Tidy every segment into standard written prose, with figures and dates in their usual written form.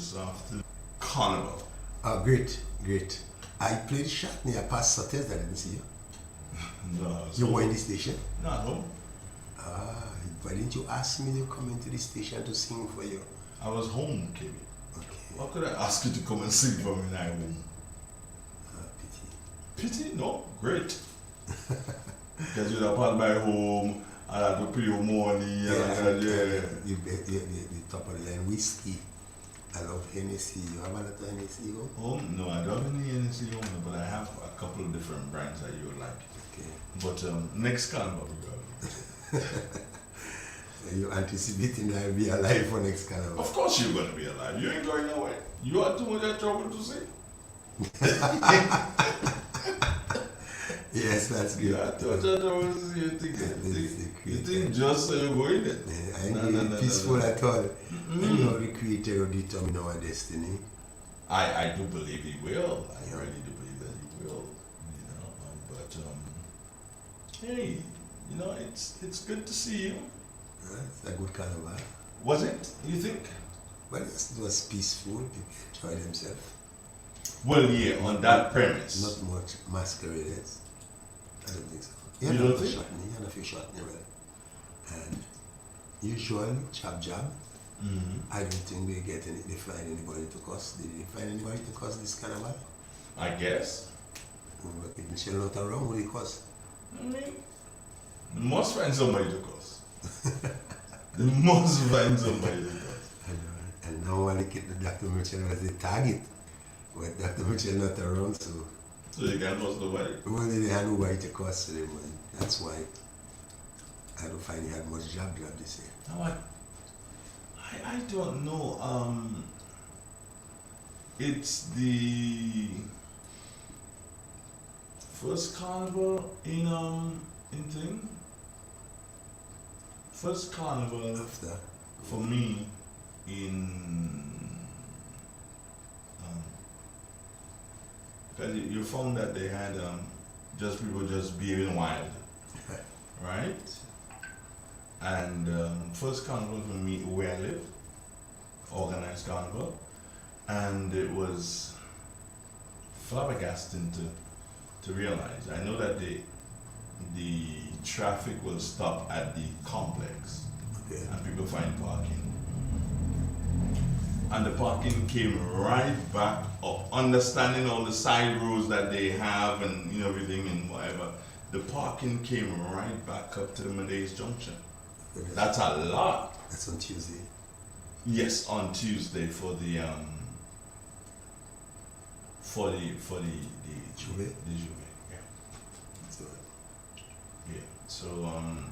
just after Carnival. Oh, great, great. I played shot near past Sotters, I didn't see you. No, I was You home. were in the station? Not home. Ah, why didn't you ask me to come into the station to sing for you? I was home, KB. Okay. How could I ask you to come and sing for me when I'm home? Ah, pity. Pity? No, great. Because you'd have had my home, I had to pay your money, You the top of the line whiskey. I love Hennessy. You have a lot of Hennessy, you? Home? No, I don't have any NC home, but I have a couple of different brands that you would like. Okay. But next Carnival, we go. You're anticipating that I'll be alive for next carnival. Of course you're going to be alive. You ain't going nowhere. You are too much trouble to say. Yes, that's good. You are too much trouble to say. You think just so you're going there. I ain't peaceful at all. And you know the creator will determine our destiny. I do believe he will. I really do believe that he will. You know, but hey, you know, it's good to see you. It's a good carnival. Was it? You think? Well, it was peaceful. People enjoyed themselves. Well, yeah, on that premise. Not much masqueraders. I don't think so. You don't think? You have a shot in well. And usual job. Mm-hmm. I don't think they find anybody to cuss. Did they find anybody to cuss this carnival? I guess. If Michelle not around, will they cuss? I mean, you must find somebody to curse. You must find somebody to curse. And now I look at the Dr. Mitchell as the target. But Dr. Mitchell not around, so So you can't curse nobody. well, they had nobody to cuss to them. And that's why I don't find he had much job this year. No, I don't know. It's the first carnival in thing. First carnival After for me in because you found that they had just people just behaving wild, right? And first carnival for me where I live, organized carnival, and it was flabbergasting to realize. I know that the traffic will stop at the complex okay. and people find parking. And the parking came right back up, understanding all the side roads that they have and everything and whatever. The parking came right back up to the Medays Junction. That's a lot. That's on Tuesday. Yes, on Tuesday for the Juve? the Juve, yeah. So, Yeah.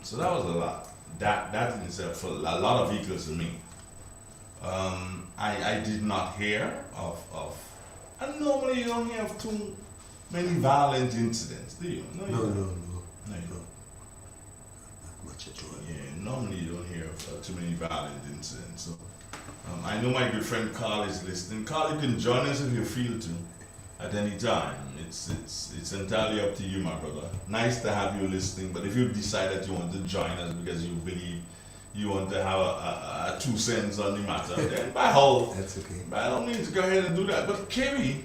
So that was a lot. That in itself for a lot of vehicles to me. I did not hear of and normally you don't hear of too many violent incidents, do you? No, you no, don't. no. No, you don't. Not much at all. Yeah, normally you don't hear of too many violent incidents. So I know my good friend Carl is listening. Carl, you can join us if you feel to at any time. It's entirely up to you, my brother. Nice to have you listening, but if you decide that you want to join us because you believe you want to have a 2 cents on the matter, then by all That's okay. means go ahead and do that. But Kerry,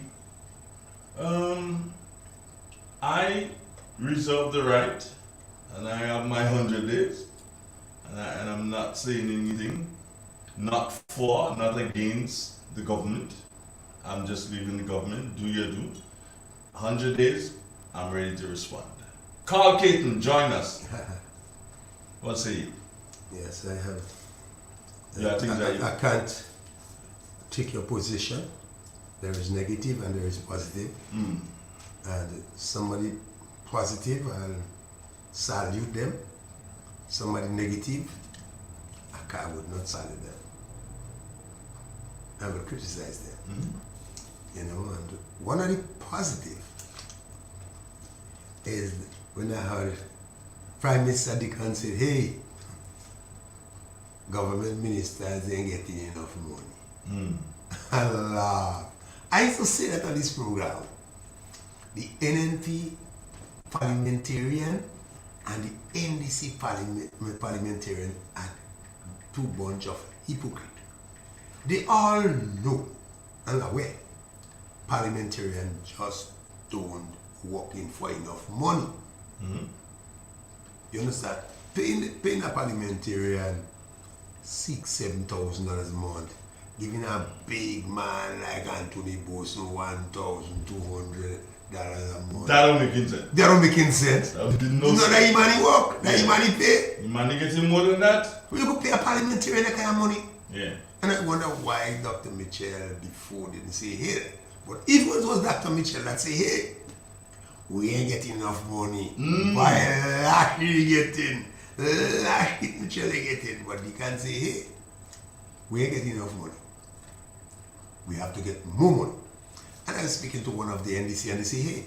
I reserve the right, and I have my 100 days, and I'm not saying anything, not for, not against the government. I'm just leaving the government. Do your do. 100 days, I'm ready to respond. Carl Caton, join us. What say you? Yes, I have. Yeah, I think that I can't take your position. There is negative and there is positive. Mm. And somebody positive, I'll salute them. Somebody negative, I would not salute them. I will criticize them. Mm. You know, and one of the positive is when I heard Prime Minister Dicon said, hey, government ministers ain't getting enough money. Mm. I laugh. I used to say that on this program. The NNP parliamentarian and the NDC parliamentarian are two bunch of hypocrites. They all know and aware parliamentarians just don't work in for enough money. Mhm. You understand? Paying a parliamentarian $6,000-7,000 a month, giving a big man like Anthony Boson $1,200 a month. That don't make any sense. They don't making sense. That did No, no that sense. him money work, that him money pay. The money getting more than that? You could pay a parliamentarian that kind of money. Yeah. And I wonder why Dr. Mitchell before didn't say, hey, but if it was Dr. Mitchell that say, hey, we ain't getting enough money. Why Lashley getting? Lashley Mitchell ain't getting, but he can't say, hey, we ain't getting enough money. We have to get more money. And I was speaking to one of the NDC and they say, hey,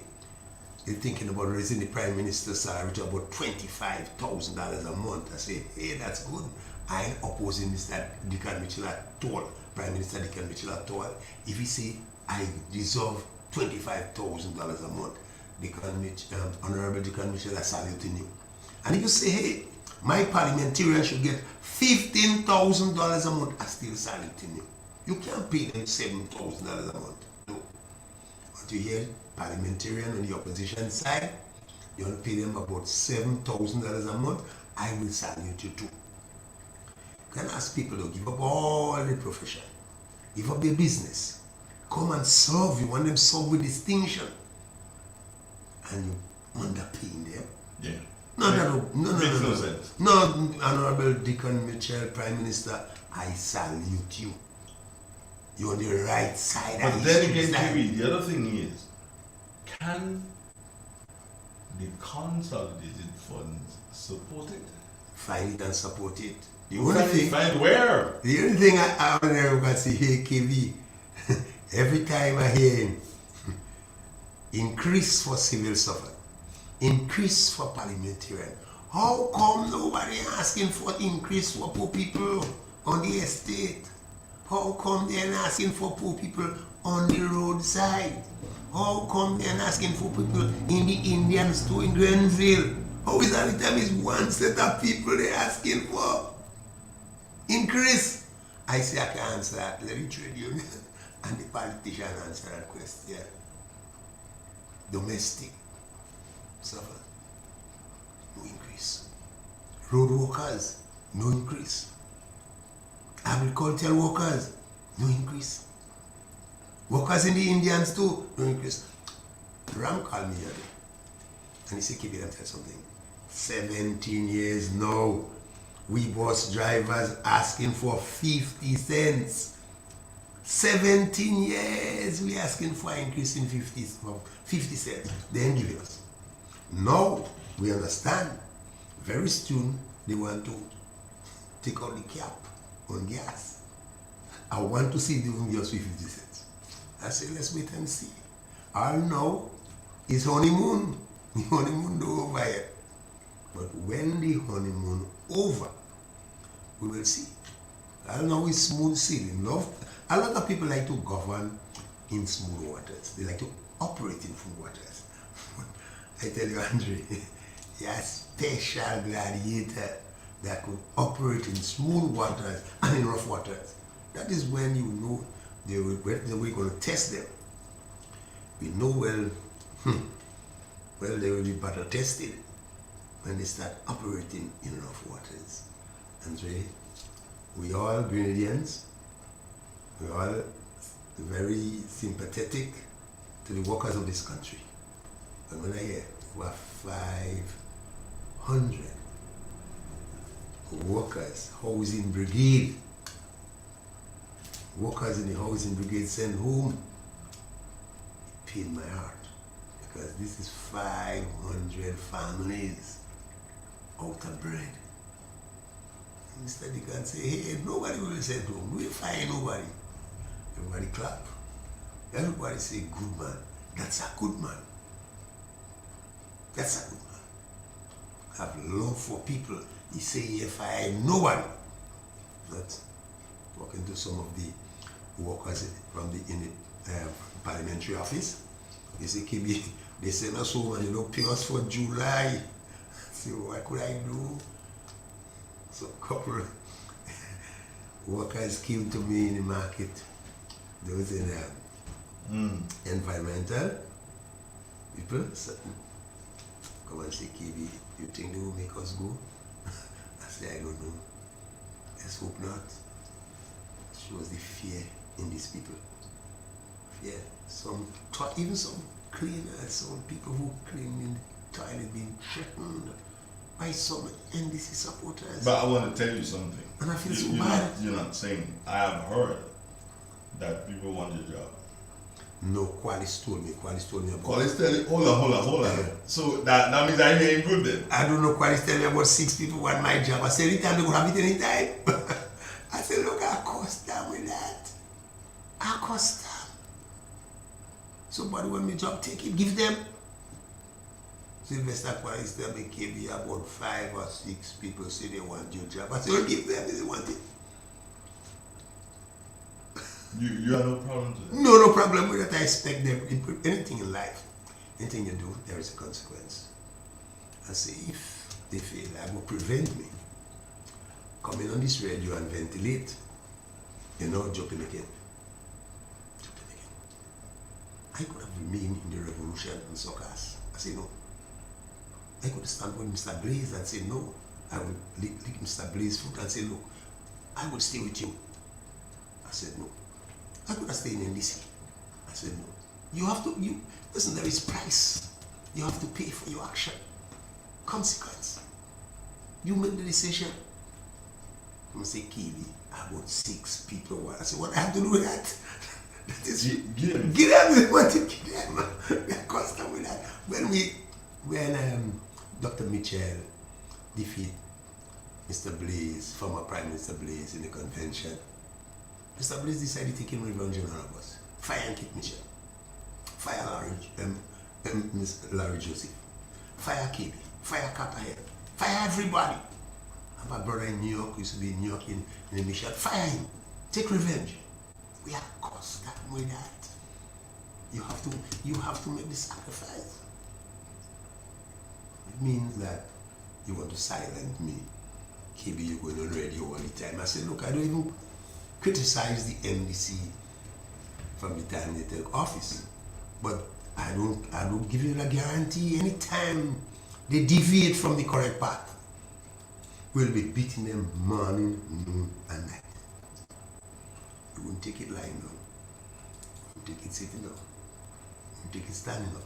they're thinking about raising the Prime Minister's salary to about $25,000 a month. I say, hey, that's good. I ain't opposing Mr. Dickon Mitchell at all, Prime Minister Dickon Mitchell at all. If he say, I deserve $25,000 a month, Honorable Dickon Mitchell, I saluting you. And if you say, hey, my parliamentarian should get $15,000 a month, I still saluting you. You can't pay them $7,000 a month. No. But you hear parliamentarian on the opposition side, you want to pay them about $7,000 a month, I will salute you too. You can ask people to give up all the profession, give up their business, come and serve. You want them serve with distinction, and you underpaying them. Yeah. No, Makes no sense. No, Honorable Dickon Mitchell, Prime Minister, I salute you. You're on the right side. But of then history again, side. Kiwi, the other thing is, can the consolidated funds support it? Find it and support it. The only thing, Find where? the only thing I never got to say, hey KB, every time I hear him, increase for civil servant, increase for parliamentarian. How come nobody asking for increase for poor people on the estate? How come they're not asking for poor people on the roadside? How come they're not asking for people in the Indian store in Grenville? How is that the time is one set of people they're asking for increase? I say I can answer that. Let the trade union and the politician answer that question. Domestic servant, no increase. Road workers, no increase. Agricultural workers, no increase. Workers in the Indians too, no increase. Ram called me the other day and he said, keep it and tell something. 17 years now, we bus drivers asking for 50 cents. 17 years we asking for an increase in 50 cents. They ain't giving us. Now we understand. Very soon they want to take out the cap on gas. I want to see them give us 50 cents. I say let's wait and see. All now is honeymoon. The honeymoon don't over yet. But when the honeymoon over, we will see. I know it's smooth sailing. A lot of people like to govern in smooth waters. They like to operate in smooth waters. I tell you, Andre, you're a special gladiator that could operate in smooth waters and in rough waters. That is when you know we're going to test them. We know they will be better tested when they start operating in rough waters. Andre, we all Grenadians, we all very sympathetic to the workers of this country. But when I hear we have 500 workers, housing brigade, workers in the housing brigade sent home, it pained my heart. Because this is 500 families out of bread. Mr. Dickon say, hey, nobody will send home. We'll find nobody. Everybody clap. Everybody say, good man. That's a good man. That's a good man. Have love for people. He say, if I ain't nobody. Not talking to some of the workers from in the parliamentary office. They say, KB, they send us home and they don't pay us for July. So what could I do? So couple workers came to me in the market. Those in environmental people come and say, KB, you think they will make us go? I say, I don't know. Let's hope not. Shows the fear in these people. Fear. Even some cleaners, some people who clean in the toilet being threatened by some NDC supporters. But I want to tell you something. And I feel so bad. You're not saying. I have heard that people want your job. No, Qualis told me about Qualis tell you, hold on. Yeah. So that means I ain't good then. I don't know, Qualis tell me about 6 people want my job. I said, anytime they could have it anytime. I said, look, I cost them with that. I cost them. Somebody want me job, take it, give them. Sylvester Qualis tell me, KB, about 5 or 6 people say they want your job. I said, well, give them if they want it. You have no problem with that? No problem with that. I expect them. Anything in life, anything you do, there is a consequence. I say, if they fail, I will prevent me coming on this radio and ventilate, jumping again. I could have remained in the revolution and suckers. I say no. I could stand with Mr. Blaze and say no. I would lick Mr. Blaze's foot and say, look, I would stay with you. I said no. I could have stayed in NDC. I said no. Listen, there is price. You have to pay for your action. Consequence. You make the decision. I'm say, KB, about 6 people. I said, what I have to do with that? That is, give them. Give them what you give them. We are constant with that. When Dr. Mitchell defeat Mr. Blaze, former Prime Minister Blaze in the convention, Mr. Blaze decided to take him revenge on all of us. Fire and kick Mitchell. Fire Larry Joseph. Fire KB. Fire Copperhead. Fire everybody. And my brother in New York used to be in New York in the mission. Fire him. Take revenge. We are constant with that. You have to make the sacrifice. It means that you want to silence me. KB, you're going on radio all the time. I said, look, I don't even criticize the NDC from the time they take office. But I don't give you a guarantee anytime they deviate from the correct path. We'll be beating them morning, noon, and night. We won't take it lying down. We won't take it sitting down. We won't take it standing up.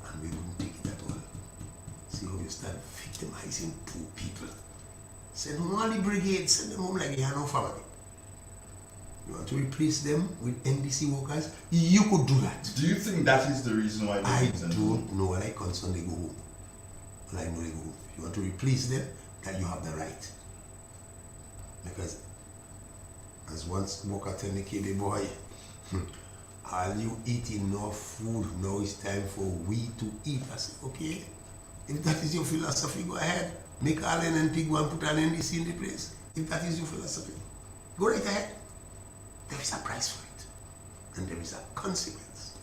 And we won't take it at all. See how you start victimizing poor people. Send home all the brigade, send them home like they have no family. You want to replace them with NDC workers? You could do that. Do you think that is the reason why I don't know. When I concern, they go home. When I know they go home. You want to replace them, that you have the right. Because as once Walker tell me, KB boy, are you eat enough food? Now it's time for we to eat. I said, okay. If that is your philosophy, go ahead. Make all NNP go and put an NDC in the place. If that is your philosophy, go right ahead. There is a price for it. And there is a consequence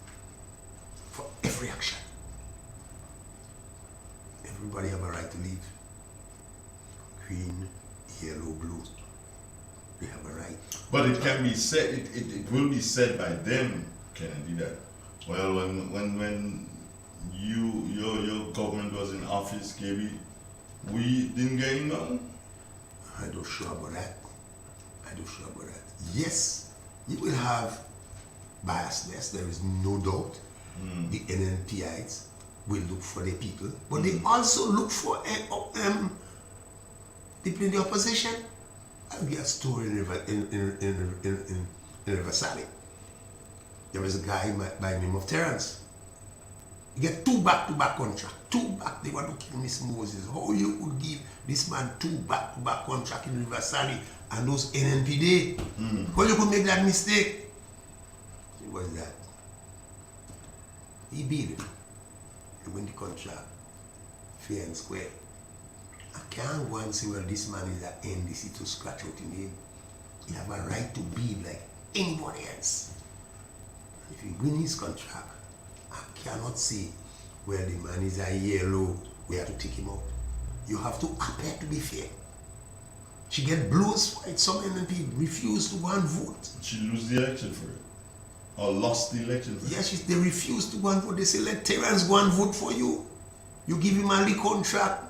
for every action. Everybody have a right to live. Green, yellow, blue. They have a right. But it can be said, it will be said by them, Kennedy, that, well, when your government was in office, KB, we didn't get enough. I don't sure about that. Yes, you will have biasness, there is no doubt. The NNPites will look for the people, but they also look for people in the opposition. I'll get a story in Riverside. There was a guy by the name of Terrence. He get 2 back-to-back contracts. 2 back. They want to kill Miss Moses. How you could give this man 2 back-to-back contracts in Riverside and those NNPD? How you could make that mistake? It was that. He beat him. He win the contract. Fair and square. I can't go and say, well, this man is at NDC to scratch out in him. He have a right to be like anybody else. If he win his contract, I cannot say, well, the man is a yellow, we have to take him out. You have to appear to be fair. She get blows for it. Some NNP refuse to go and vote. She lose the election for it. Or lost the election for it. Yes, they refuse to go and vote. They say, let Terrence go and vote for you. You give him a lead contract.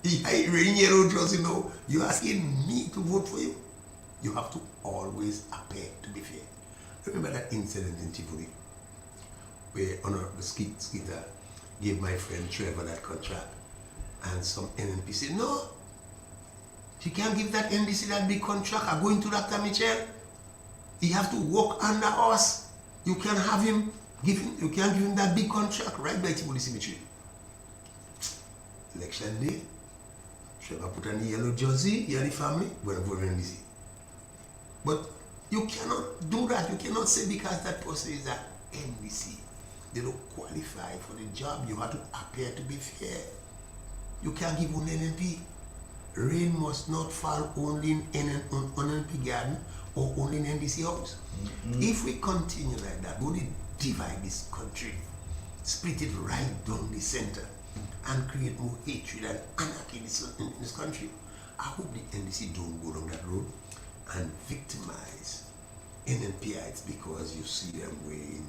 He wearing yellow jersey, you're asking me to vote for you. You have to always appear to be fair. Remember that incident in Tivoli where the skitter gave my friend Trevor that contract and some NNP said, no, she can't give that NDC that big contract. I'm going to Dr. Mitchell. He have to work under us. You can't have him you can't give him that big contract right by Tivoli Cemetery. Election day, Trevor put on the yellow jersey, he and the family, went for NDC. But you cannot do that. You cannot say because that person is at NDC, they don't qualify for the job. You have to appear to be fair. You can't give one NNP. Rain must not fall only in NNP garden or only in NDC house. If we continue like that, we will divide this country, split it right down the center, and create more hatred and anarchy in this country. I hope the NDC don't go down that road and victimize NNPites because you see them wearing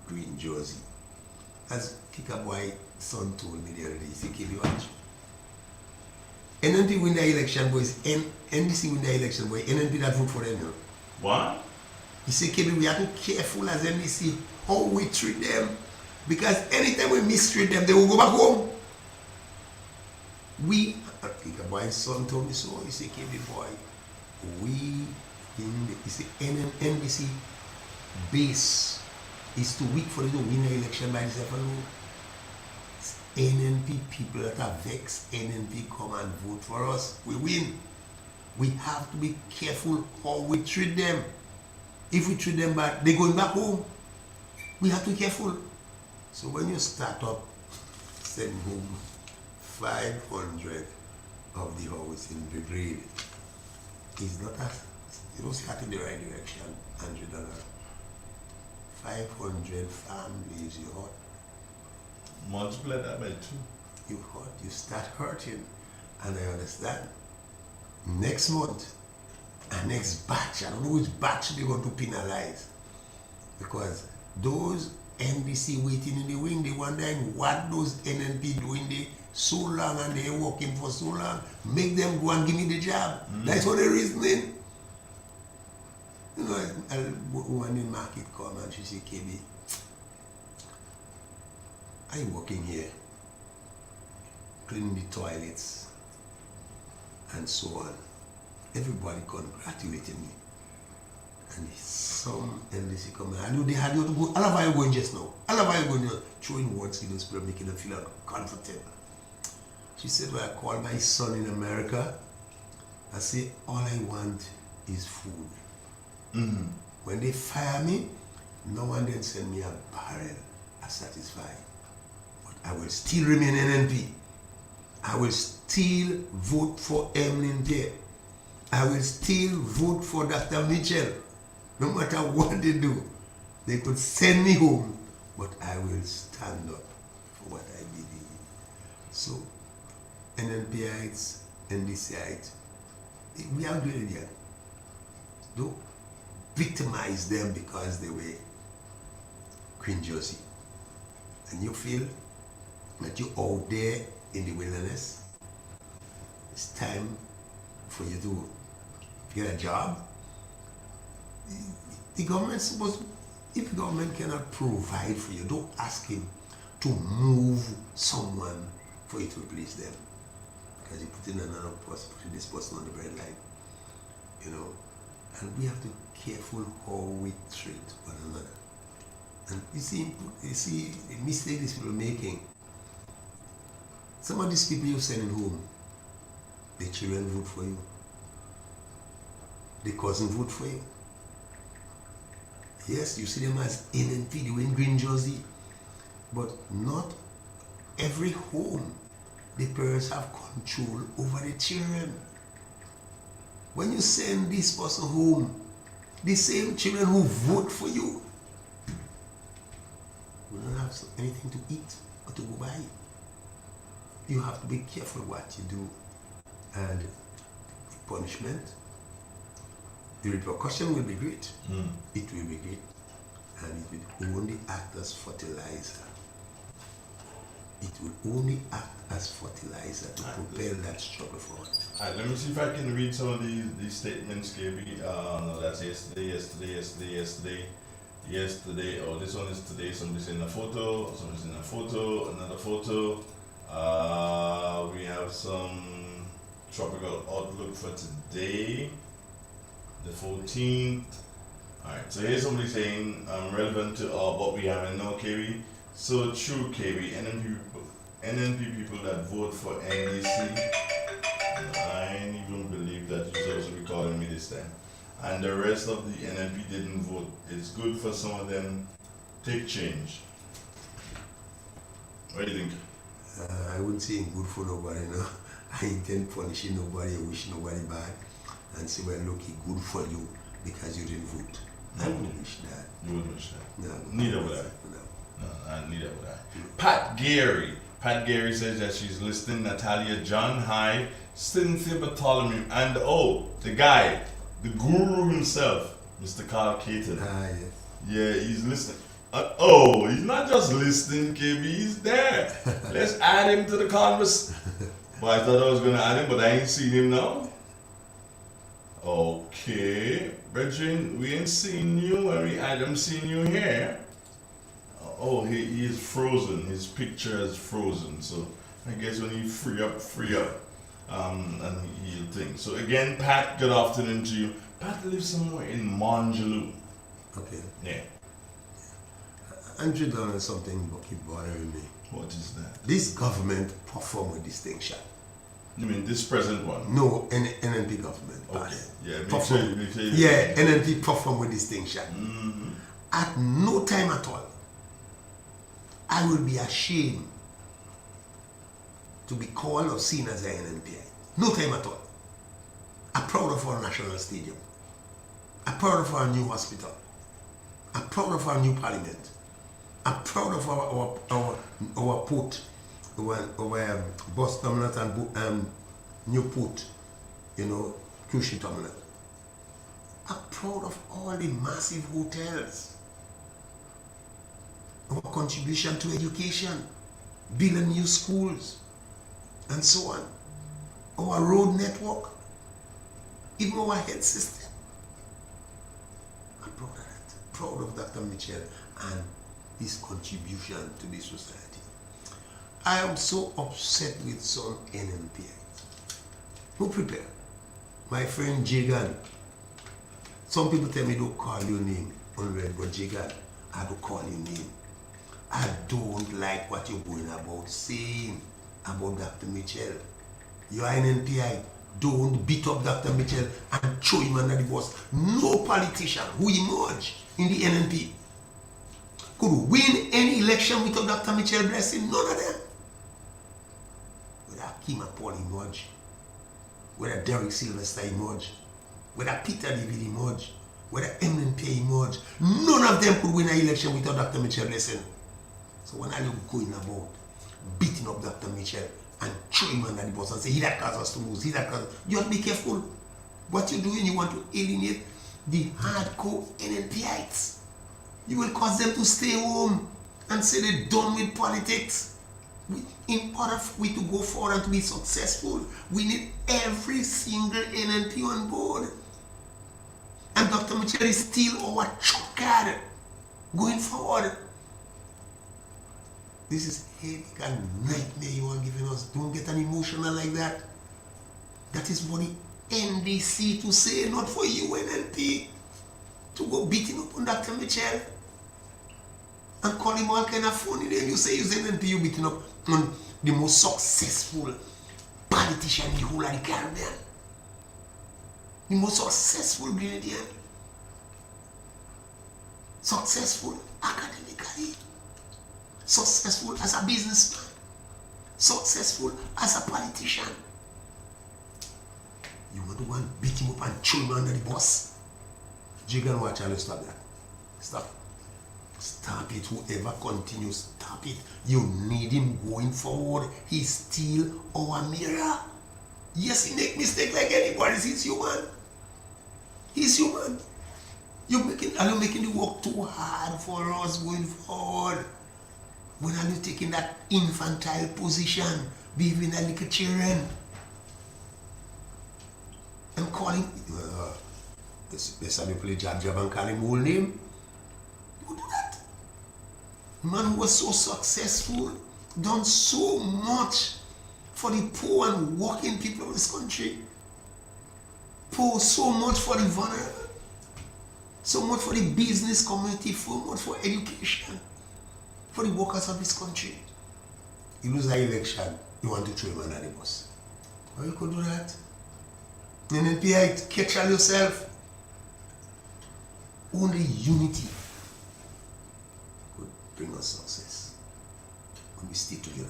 green jersey. As Kika Boy son told me the other day, he said, "Can you watch? NNP win the election, boys. NDC win the election, boy. NNP that vote for them, What? He said, "KB, we have to be careful as NDC how we treat them. Because anytime we mistreat them, they will go back home." Kika Boy's son told me so. He said, "KB boy, he said, NDC base is too weak for them to win the election by themselves alone. NNP people that are vexed, NNP come and vote for us, we win. We have to be careful how we treat them. If we treat them bad, they're going back home. We have to be careful." So when you start up, send home 500 of the house in Brigade, it's not as, you don't start in the right direction, $100. 500 families, you hurt. Multiply that by 2. You hurt, you start hurting. And I understand. Next month, and next batch, I don't know which batch they're going to penalize. Because those NDC waiting in the wing, they wondering what those NNP doing there so long and they're working for so long. Make them go and give me the job. That's what they're reasoning. One in market come and she say, "KB, I'm working here, cleaning the toilets and so on. Everybody congratulating me. And some NDC come and I know they had you to go. All of you going just now. All of you going throwing words in those people, making them feel uncomfortable." She said, "Well, I called my son in America. I say, all I want is food. When they fire me, no one then send me a barrel. I'm satisfied. But I will still remain NNP. I will still vote for Emlyn there. I will still vote for Dr. Mitchell. No matter what they do, they could send me home, but I will stand up for what I believe." So, NNPites, NDCites, we are doing it. Don't victimize them because they wear green jersey. And you feel that you're out there in the wilderness, it's time for you to get a job. The government's supposed, if the government cannot provide for you, don't ask him to move someone for you to replace them. Because you put in another person, put this person on the bread line. And we have to be careful how we treat one another. And you see the mistake these people are making. Some of these people you're sending home, their children vote for you. Their cousin vote for you. Yes, you see them as NNP, they wear green jersey. But not every home, the parents have control over the children. When you send this person home, the same children who vote for you will not have anything to eat or to go buy. You have to be careful what you do. And punishment, the repercussion will be great. Mm. It will be great, and it will only act as fertilizer. It will only act as fertilizer to propel that struggle forward. Alright, let me see if I can read some of these statements, KB. No, that's yesterday. Oh, this one is today. Somebody's in a photo. Somebody's in a photo. Another photo. We have some tropical outlook for today, the 14th. Alright, so here's somebody saying relevant to what we have in now, KB. So true, KB. NNP people that vote for NDC. I ain't even believe that you're supposed to be calling me this time. And the rest of the NNP didn't vote. It's good for some of them. Take change. What do you think? I wouldn't say good for nobody, no. I intend punishing nobody, I wish nobody bad, and say, well, look, it's good for you because you didn't vote. I wouldn't wish that. You wouldn't wish that? No. Neither would I. No. Neither would I. Pat Gary says that she's listening. Natalia John, hi. Cynthia Bartholomew, and the guy, the guru himself, Mr. Carl Caton. Yes. Yeah, he's listening. He's not just listening, KB, he's there. Let's add him to the conversation. Well, I thought I was going to add him, but I ain't seen him now. Okay. Brethren, we ain't seen you when we add him, seen you here. He is frozen. His picture is frozen. So I guess when he free up. And he'll think. So again, Pat, good afternoon to you. Pat lives somewhere in Monjaloo. Okay. Yeah. Andrew done something that keep bothering me. What is that? This government perform with distinction. You mean this present one? No, NNP government. Okay. Yeah, perform. me too. Yeah, NNP perform with distinction. Mm-hmm. At no time at all, I will be ashamed to be called or seen as an NNPI. No time at all. I'm proud of our national stadium. I'm proud of our new hospital. I'm proud of our new parliament. I'm proud of our port, our bus terminal and new port, cruise ship terminal. I'm proud of all the massive hotels. Our contribution to education, building new schools, and so on. Our road network, even our health system. I'm proud of that. Proud of Dr. Mitchell and his contribution to the society. I am so upset with some NNPI. Who prepare? My friend Jigan. Some people tell me don't call your name, but Jigan, I don't call your name. I don't like what you're going about saying about Dr. Mitchell. You are an NPI. Don't beat up Dr. Mitchell and throw him under the bus. No politician who emerged in the NNP could win any election without Dr. Mitchell blessing. None of them. Whether Akeem Paul emerged, whether Derek Sylvester emerged, whether Peter David emerged, whether MNP emerged, none of them could win an election without Dr. Mitchell blessing. So when are you going about beating up Dr. Mitchell and throw him under the bus and say, he that caused us to lose, he that caused us. You have to be careful. What you're doing, you want to alienate the hardcore NNPites. You will cause them to stay home and say they're done with politics. In order for we to go forward and to be successful, we need every single NNP on board. And Dr. Mitchell is still our trump card going forward. This is headache and nightmare you are giving us. Don't get an emotional like that. That is for the NDC to say, not for you, NNP, to go beating up on Dr. Mitchell and call him all kind of funny name. You say you're NNP, you beating up on the most successful politician in the whole of the Caribbean. The most successful Grenadian. Successful academically. Successful as a businessman. Successful as a politician. You want to go and beat him up and throw him under the bus? Jigan, watch out, stop that. Stop. Stop it. Whoever continues, stop it. You need him going forward. He's still our mirror. Yes, he make mistake like anybody. He's human. He's human. You're making the work too hard for us going forward. When are you taking that infantile position, behaving like little children? And calling, this time you play jab and call him whole name. You do that. Man who was so successful, done so much for the poor and working people of this country. Poor, so much for the vulnerable, so much for the business community, so much for education, for the workers of this country. You lose an election, you want to throw him under the bus. How you could do that? And then catch all yourself. Only unity could bring us success. When we stick together.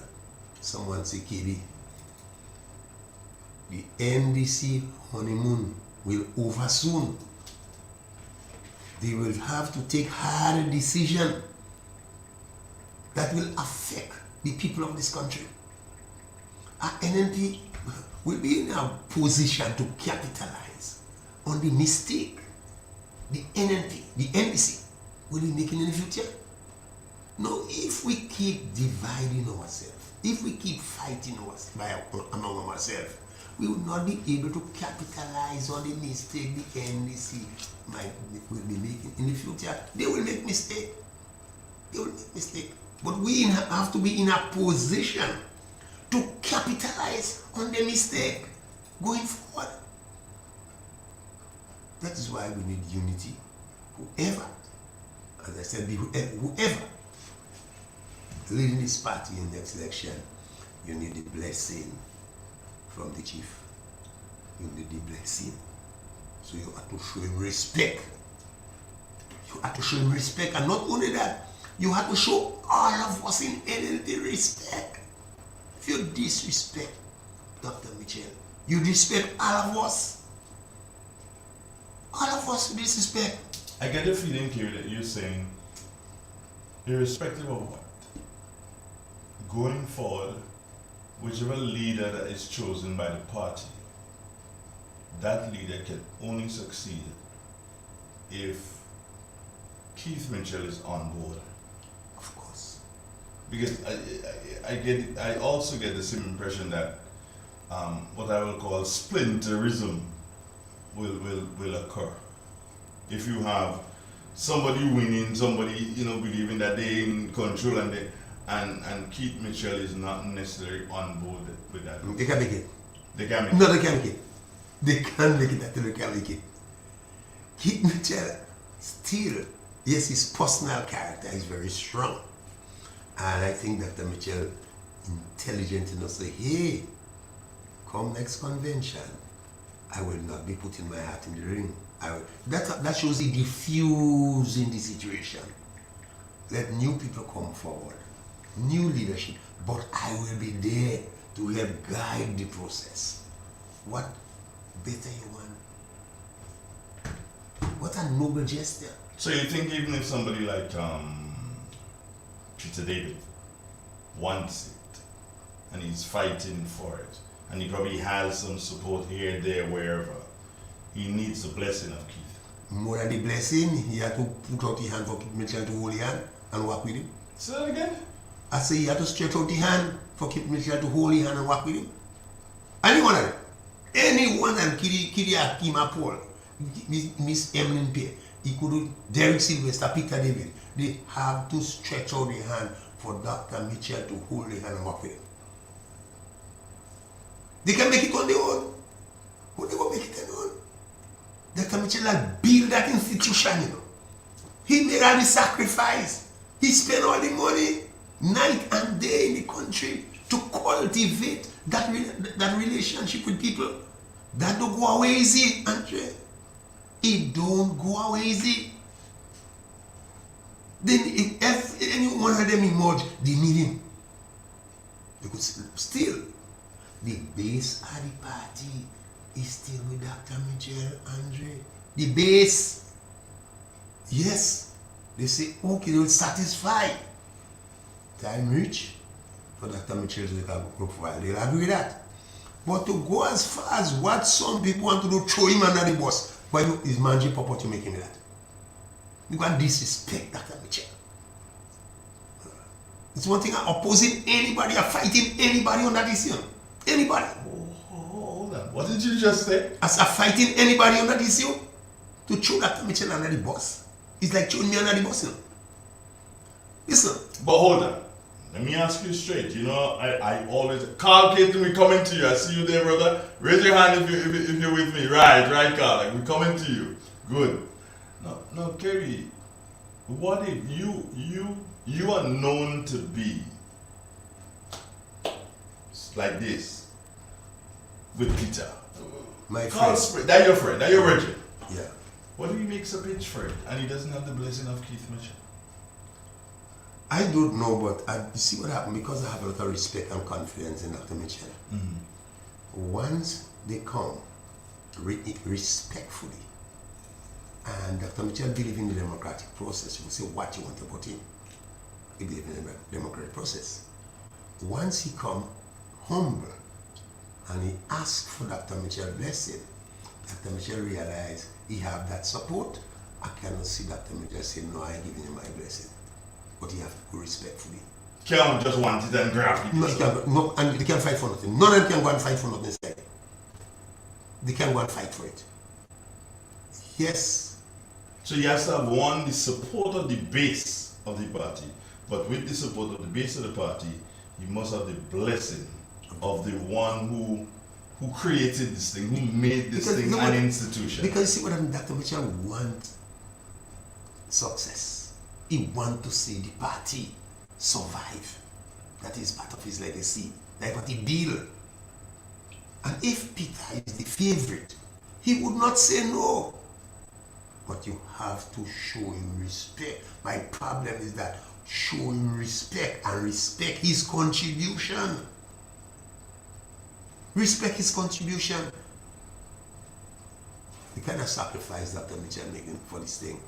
Someone say, KB, the NDC honeymoon will over soon. They will have to take hard decisions that will affect the people of this country. Our NNP will be in a position to capitalize on the mistake the NNP, the NDC will be making in the future. No, if we keep dividing ourselves, if we keep fighting among ourselves, we will not be able to capitalize on the mistake the NDC will be making in the future. They will make mistake. They will make mistake. But we have to be in a position to capitalize on the mistake going forward. That is why we need unity. Whoever, as I said, whoever leading this party in the next election, you need the blessing from the chief. You need the blessing. So you have to show him respect. You have to show him respect, and not only that, you have to show all of us in NLP respect. If you disrespect Dr. Mitchell, you disrespect all of us. All of us disrespect. I get the feeling here that you're saying, irrespective of what, going forward, whichever leader that is chosen by the party, that leader can only succeed if Keith Mitchell is on board. Of course. Because I also get the same impression that what I will call splinterism will occur. If you have somebody winning, somebody believing that they're in control and Keith Mitchell is not necessarily on board with that. They can make it. They can make it. No, they can't make it. They can't make it until they can make it. Keith Mitchell still, yes, his personal character is very strong. And I think Dr. Mitchell intelligent enough to say, hey, come next convention, I will not be putting my hat in the ring. That shows he diffusing the situation. Let new people come forward, new leadership, but I will be there to help guide the process. What better you want? What a noble gesture. So you think even if somebody like Peter David wants it and he's fighting for it, and he probably has some support here, there, wherever, he needs the blessing of Keith. More than the blessing, he had to put out his hand for Keith Mitchell to hold his hand and walk with him. Say that again? I say he had to stretch out his hand for Keith Mitchell to hold his hand and walk with him. Anyone of them. Anyone and Kiri Akima Paul, Miss Emlyn Pierre, he could do Derek Sylvester, Peter David. They have to stretch out their hand for Dr. Mitchell to hold their hand and walk with him. They can make it on their own. But they won't make it on their own. Dr. Mitchell had built that institution, He made all the sacrifice. He spent all the money, night and day in the country to cultivate that relationship with people. That don't go away easy, Andre. It don't go away easy. Then if any one of them emerge, they need him. Because still, the base of the party is still with Dr. Mitchell, Andre. The base. Yes. They say, okay, they will satisfy. Time reach for Dr. Mitchell to take a profile. They'll agree with that. But to go as far as what some people want to do, throw him under the bus. Why is Manji Popo to make him that? You can disrespect Dr. Mitchell. It's one thing I'm opposing anybody or fighting anybody on that issue. Anybody. Hold on. What did you just say? As I'm fighting anybody on that issue, to throw Dr. Mitchell under the bus. It's like throwing me under the bus. You know? Listen. But hold on. Let me ask you straight. You know, I always Carl Caton, we coming to you. I see you there, brother. Raise your hand if you're with me. Right, Carl. Like, we coming to you. Good. Now, Kerry, what if you are known to be like this with Peter? My Carl friend. Spring, that your friend, that your virgin. Yeah. What if he makes a pitch for it and he doesn't have the blessing of Keith Mitchell? I don't know, but you see what happened? Because I have a lot of respect and confidence in Dr. Mitchell. Mm-hmm. Once they come respectfully, and Dr. Mitchell believes in the democratic process, you can say what you want about him. He believes in the democratic process. Once he come humble and he asked for Dr. Mitchell's blessing, Dr. Mitchell realized he have that support. I cannot see Dr. Mitchell say, no, I give him my blessing. But he have to go respectfully. Can't just want it and grab it. No, he can't, no, and they can't fight for nothing. None of them can go and fight for nothing instead. They can go and fight for it. Yes. So you have to have the support of the base of the party. But with the support of the base of the party, you must have the blessing of the one who created this thing, who made this thing an institution. Because you see what I mean, Dr. Mitchell wants success. He wants to see the party survive. That is part of his legacy. Like what he built. And if Peter is the favorite, he would not say no. But you have to show him respect. My problem is that show him respect and respect his contribution. Respect his contribution. The kind of sacrifice Dr. Mitchell making for this thing.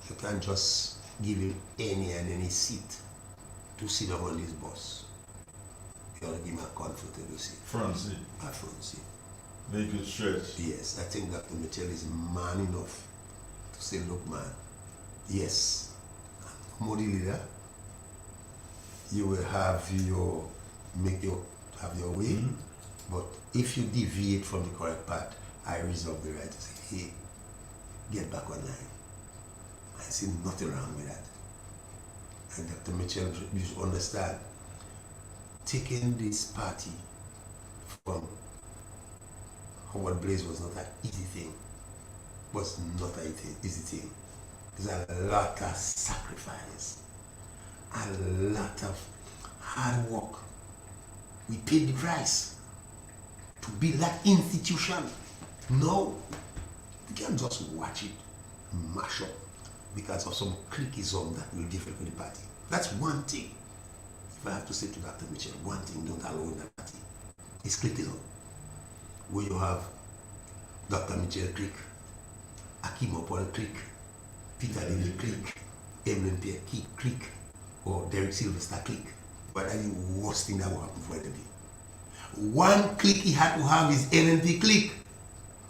You can't just give him any seat to sit down on this bus. You gotta give him a comfortable seat. Front seat. A front seat. Make it stretch. Yes, I think Dr. Mitchell is man enough to say, look man, yes, I'm the leader. You will have your way, but if you deviate from the correct path, I reserve the right to say, hey, get back online. I see nothing wrong with that. And Dr. Mitchell, you should understand, taking this party from Howard Blaze was not an easy thing. Was not an easy thing. There's a lot of sacrifice, a lot of hard work. We paid the price to build that institution. No, you can't just watch it mash up because of some cliquism that will different with the party. That's one thing. If I have to say to Dr. Mitchell, one thing don't allow in that party. It's cliquism. Where you have Dr. Mitchell clique, Akim Opol clique, Peter Lilly clique, Emlyn Pierre clique, or Derek Sylvester clique. But that's the worst thing that will happen for NNP. One clique he had to have is NNP clique.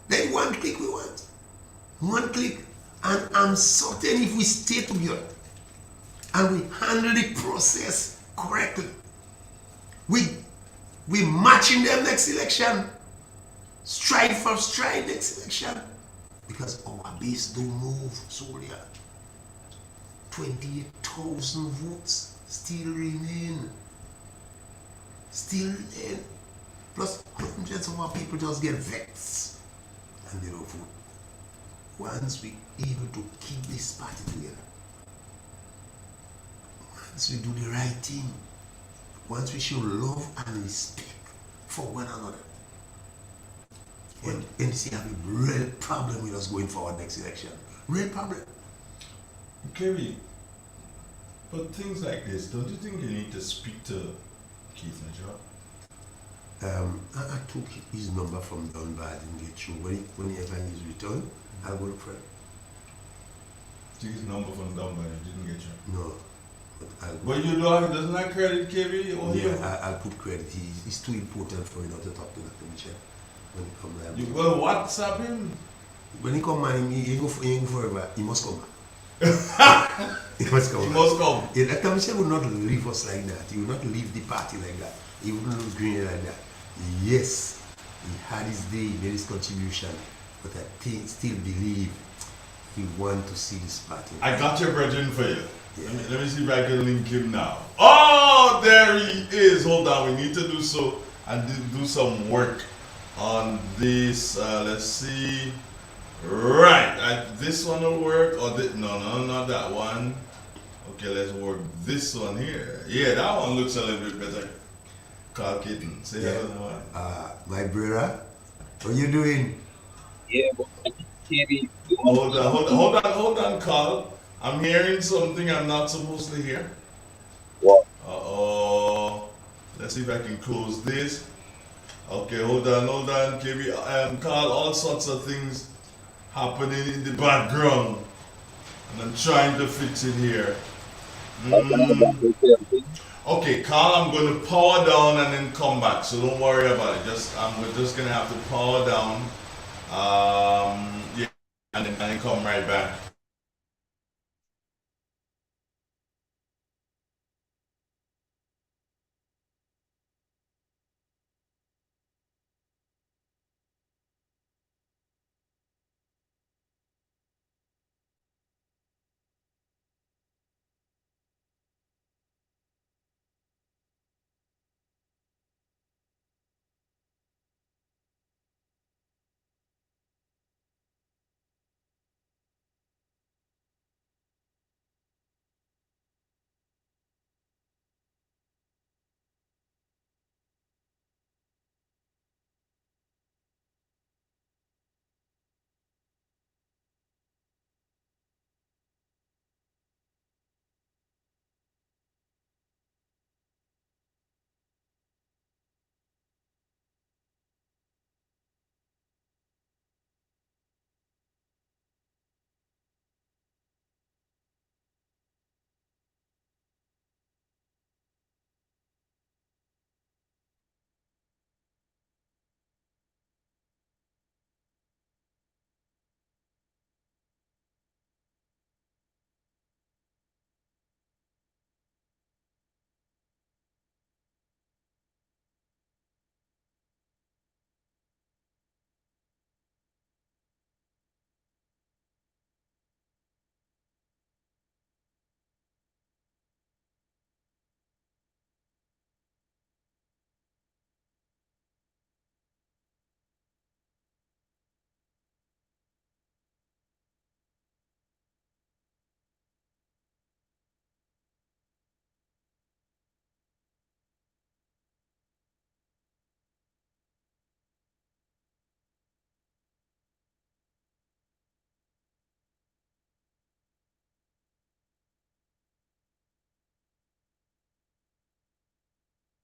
Then one clique we want. One clique. And I'm certain if we stay together and we handle the process correctly, we matching them next election. Stride for stride next election. Because our base don't move, Solia. 28,000 votes still remain. Still remain. Plus hundreds of our people just get vexed and they don't vote. Once we able to keep this party together, once we do the right thing, once we show love and respect for one another, and NDC have a real problem with us going forward next election. Real problem. Kerry, but things like this, don't you think you need to speak to Keith Mitchell? I took his number from Dunbar. I didn't get through. Whenever he's returned, I'll go look for him. Took his number from Dunbar, you didn't get you? No. But you don't, doesn't that credit KB or him? I'll put credit. It's too important for you not to talk to Dr. Mitchell when he come there. You will WhatsApp him? When he come, man, he ain't go forever. He must come back. He must come He back. must come. Yeah, Dr. Michel would not leave us like that. He would not leave the party like that. He wouldn't lose Green like that. Yes, he had his day, he made his contribution, but I still believe he want to see this party. I got your brethren for you. Yeah. Let me see if I can link him now. Oh, there he is. Hold on, we need to do so and do some work on this. Let's see. Right, this one will work. Or this, no, not that one. Okay, let's work this one here. Yeah, that one looks a little bit better. Carl Kitten, say hello. My brother, how you doing? Yeah, but KB. Hold on, Carl. I'm hearing something I'm not supposed to hear. What? Uh-oh. Let's see if I can close this. Okay, hold on, KB. Carl, all sorts of things happening in the background. And I'm trying to fix it here. Okay, Carl, I'm going to power down and then come back. So don't worry about it. We're just going to have to power down. Yeah, and then come right back.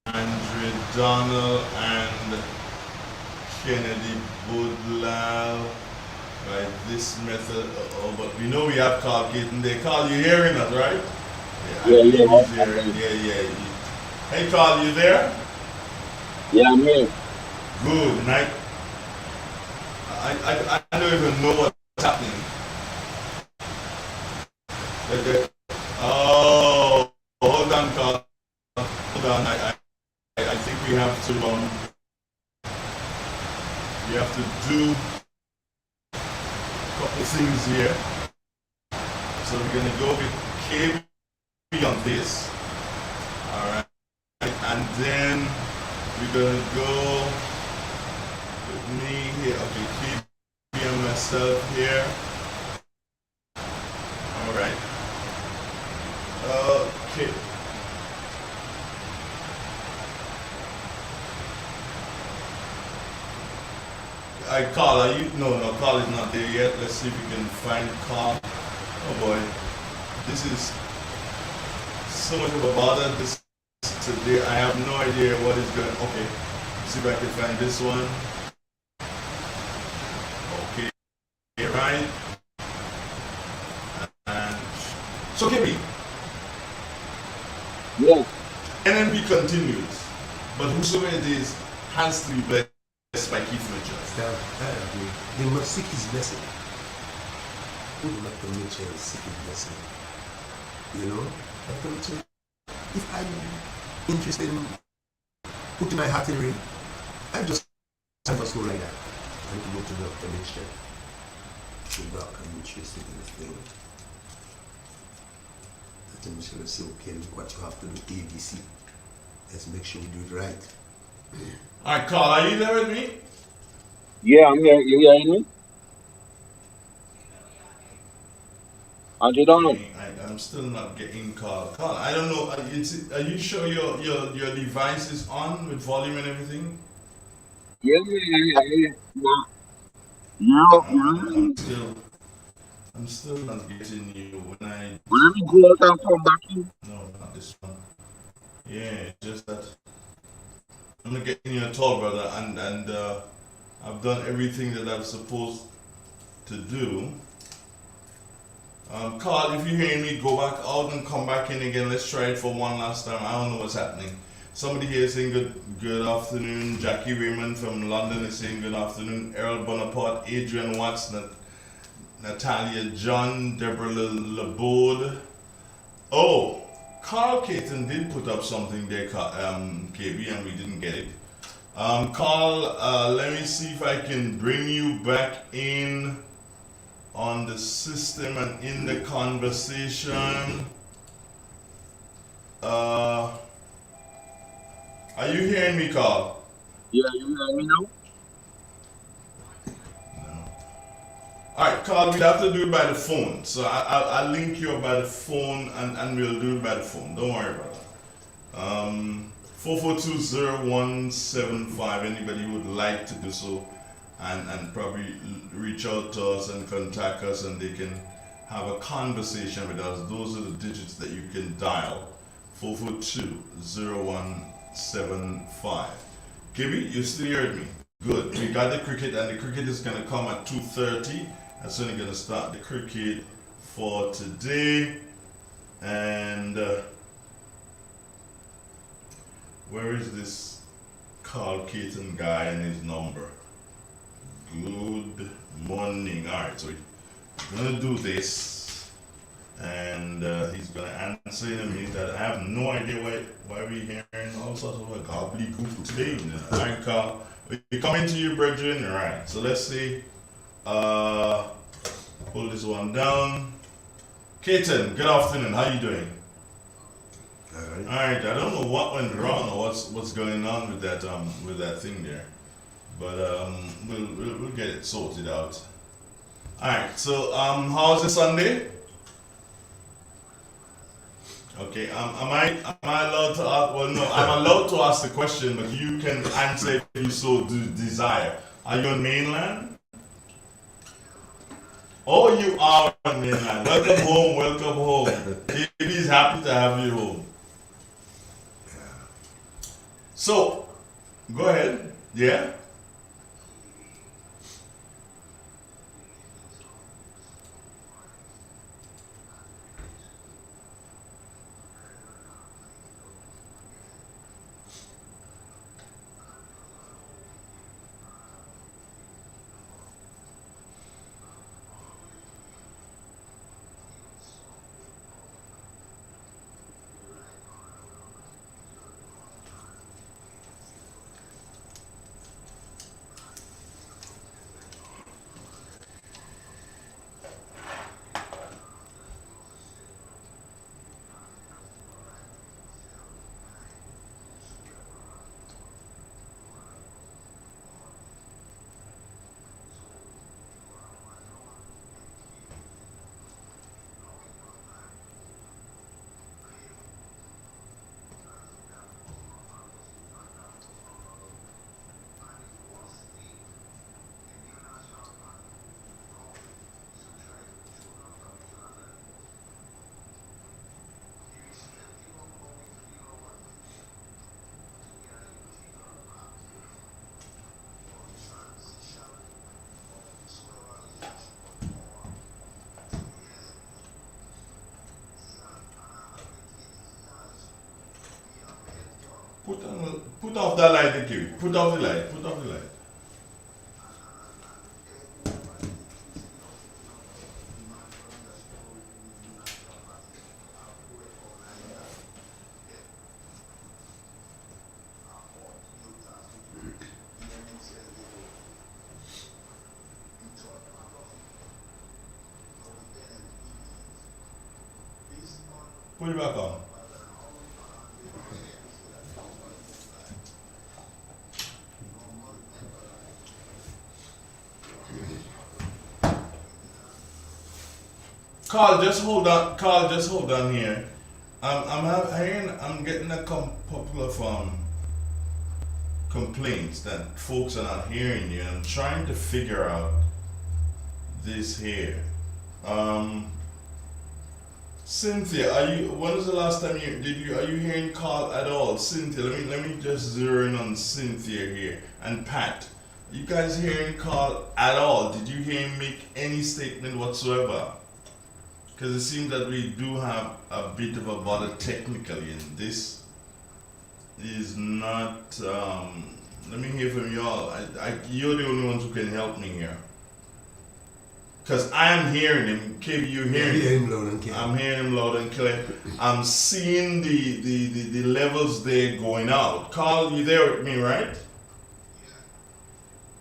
Andre Donald and Kennedy Budlal. Right, this method. But we know we have Carl Kitten there. Carl, you hearing us, right? Yeah. He's hearing. Yeah. Hey, Carl, you there? Yeah, I'm here. Good night. I don't even know what's happening. Oh, hold on, Carl. Hold on. I think we have to do a couple things here. So we're gonna go with KB on this. Alright. And then we're gonna go with me here. Okay, KB and myself here. Alright. Okay. Carl, are you? No, Carl is not there yet. Let's see if we can find Carl. Oh boy, this is so much of a bother. This today, I have no idea what is going. Okay, let's see if I can find this one. Okay, right. And so, KB, Yeah. NMB continues, but whosoever it is has to be blessed by Keith Mitchell. I agree. They must seek his blessing. Dr. Mitchell seek his blessing. You know, Dr. Mitchell, if I'm interested in putting my hat in ring, I just go like that. I go to Dr. Mitchell. So Dr. Mitchell sitting in this thing. Dr. Mitchell will say, okay, look what you have to do, ABC. Let's make sure we do it right. Alright, Carl, are you there with me? Yeah, I'm here. You hearing me? $100. Okay, I'm still not getting Carl. Carl, I don't know. Are you sure your device is on with volume and everything? Yeah, yeah, yeah. Yeah. Yeah, I'm yeah. still not getting you when I. Let me go out and come back in. No, not this one. Yeah, just that. I'm not getting you at all, brother. And I've done everything that I'm supposed to do. Carl, if you hear me, go back out and come back in again. Let's try it for one last time. I don't know what's happening. Somebody here is saying good afternoon. Jackie Raymond from London is saying good afternoon. Errol Bonaparte, Adrian Watts, Natalia John, Deborah Labode. Oh, Carl Caton did put up something there, KB, and we didn't get it. Carl, let me see if I can bring you back in on the system and in the conversation. Are you hearing me, Carl? Yeah, you hearing me now? No. Alright, Carl, we'd have to do it by the phone. So I'll link you up by the phone and we'll do it by the phone. Don't worry about it. 4420175. Anybody who would like to do so and probably reach out to us and contact us and they can have a conversation with us. Those are the digits that you can dial. 4420175. Gibby, you still heard me? Good. We got the cricket and the cricket is gonna come at 2:30. That's when we're gonna start the cricket for today. And where is this Carl Caton guy and his number? Good morning. Alright, so we're gonna do this, and he's gonna answer in a minute. That I have no idea why we're hearing all sorts of a gobbledygook today. Alright, Carl, we coming to you, brethren. Alright, so let's see. Pull this one down. Caton, good afternoon. How you doing? Alright. Alright, I don't know what went wrong or what's going on with that thing there, but we'll get it sorted out. Alright, so how's the Sunday? Okay, am I allowed to ask? Well, no, I'm allowed to ask the question, but you can answer if you so desire. Are you on mainland? Oh, you are on mainland. Welcome home. Welcome home. He's happy to have you home. So, go ahead. Yeah? Put off that light, Kiwi. Put off the light. Put off the light. Put it back on. Carl, just hold on. Carl, just hold on here. I'm getting a couple of complaints that folks are not hearing you. I'm trying to figure out this here. Cynthia, when was the last time are you hearing Carl at all? Cynthia, let me just zero in on Cynthia here. And Pat, are you guys hearing Carl at all? Did you hear him make any statement whatsoever? Because it seems that we do have a bit of a bother technically, and this is not, let me hear from y'all. You're the only ones who can help me here. Because I am hearing him. KB, you hearing him loud and clear. I'm hearing him loud and clear. I'm seeing the levels there going out. Carl, you there with me, right?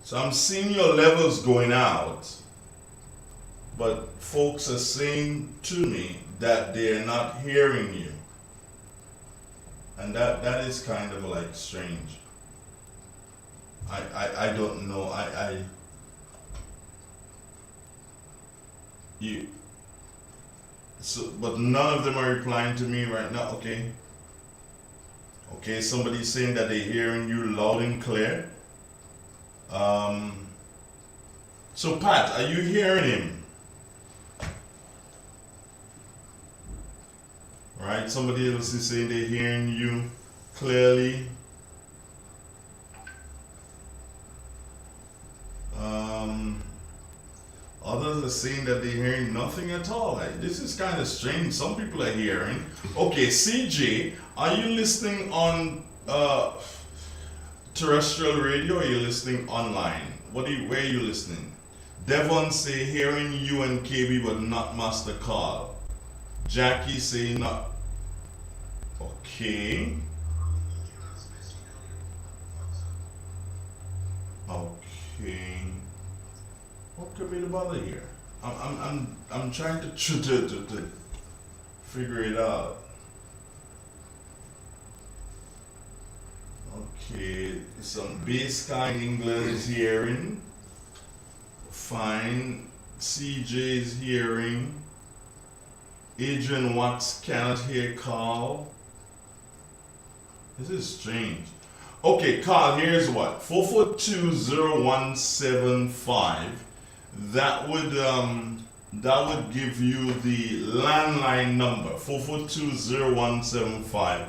So I'm seeing your levels going out. But folks are saying to me that they're not hearing you. And that is kind of like strange. I don't know. But none of them are replying to me right now. Okay, somebody's saying that they're hearing you loud and clear. So Pat, are you hearing him? Right, somebody else is saying they're hearing you clearly. Others are saying that they're hearing nothing at all. This is kind of strange. Some people are hearing. Okay, CJ, are you listening on terrestrial radio or are you listening online? Where are you listening? Devon say hearing you and KB but not Master Carl. Jackie say not. Okay. Okay. What could be the bother here? I'm trying to figure it out. Okay, some bass guy in England is hearing. Fine. CJ is hearing. Adrian Watts cannot hear Carl. This is strange. Okay, Carl, here's what. 4420175. That would give you the landline number. 4420175.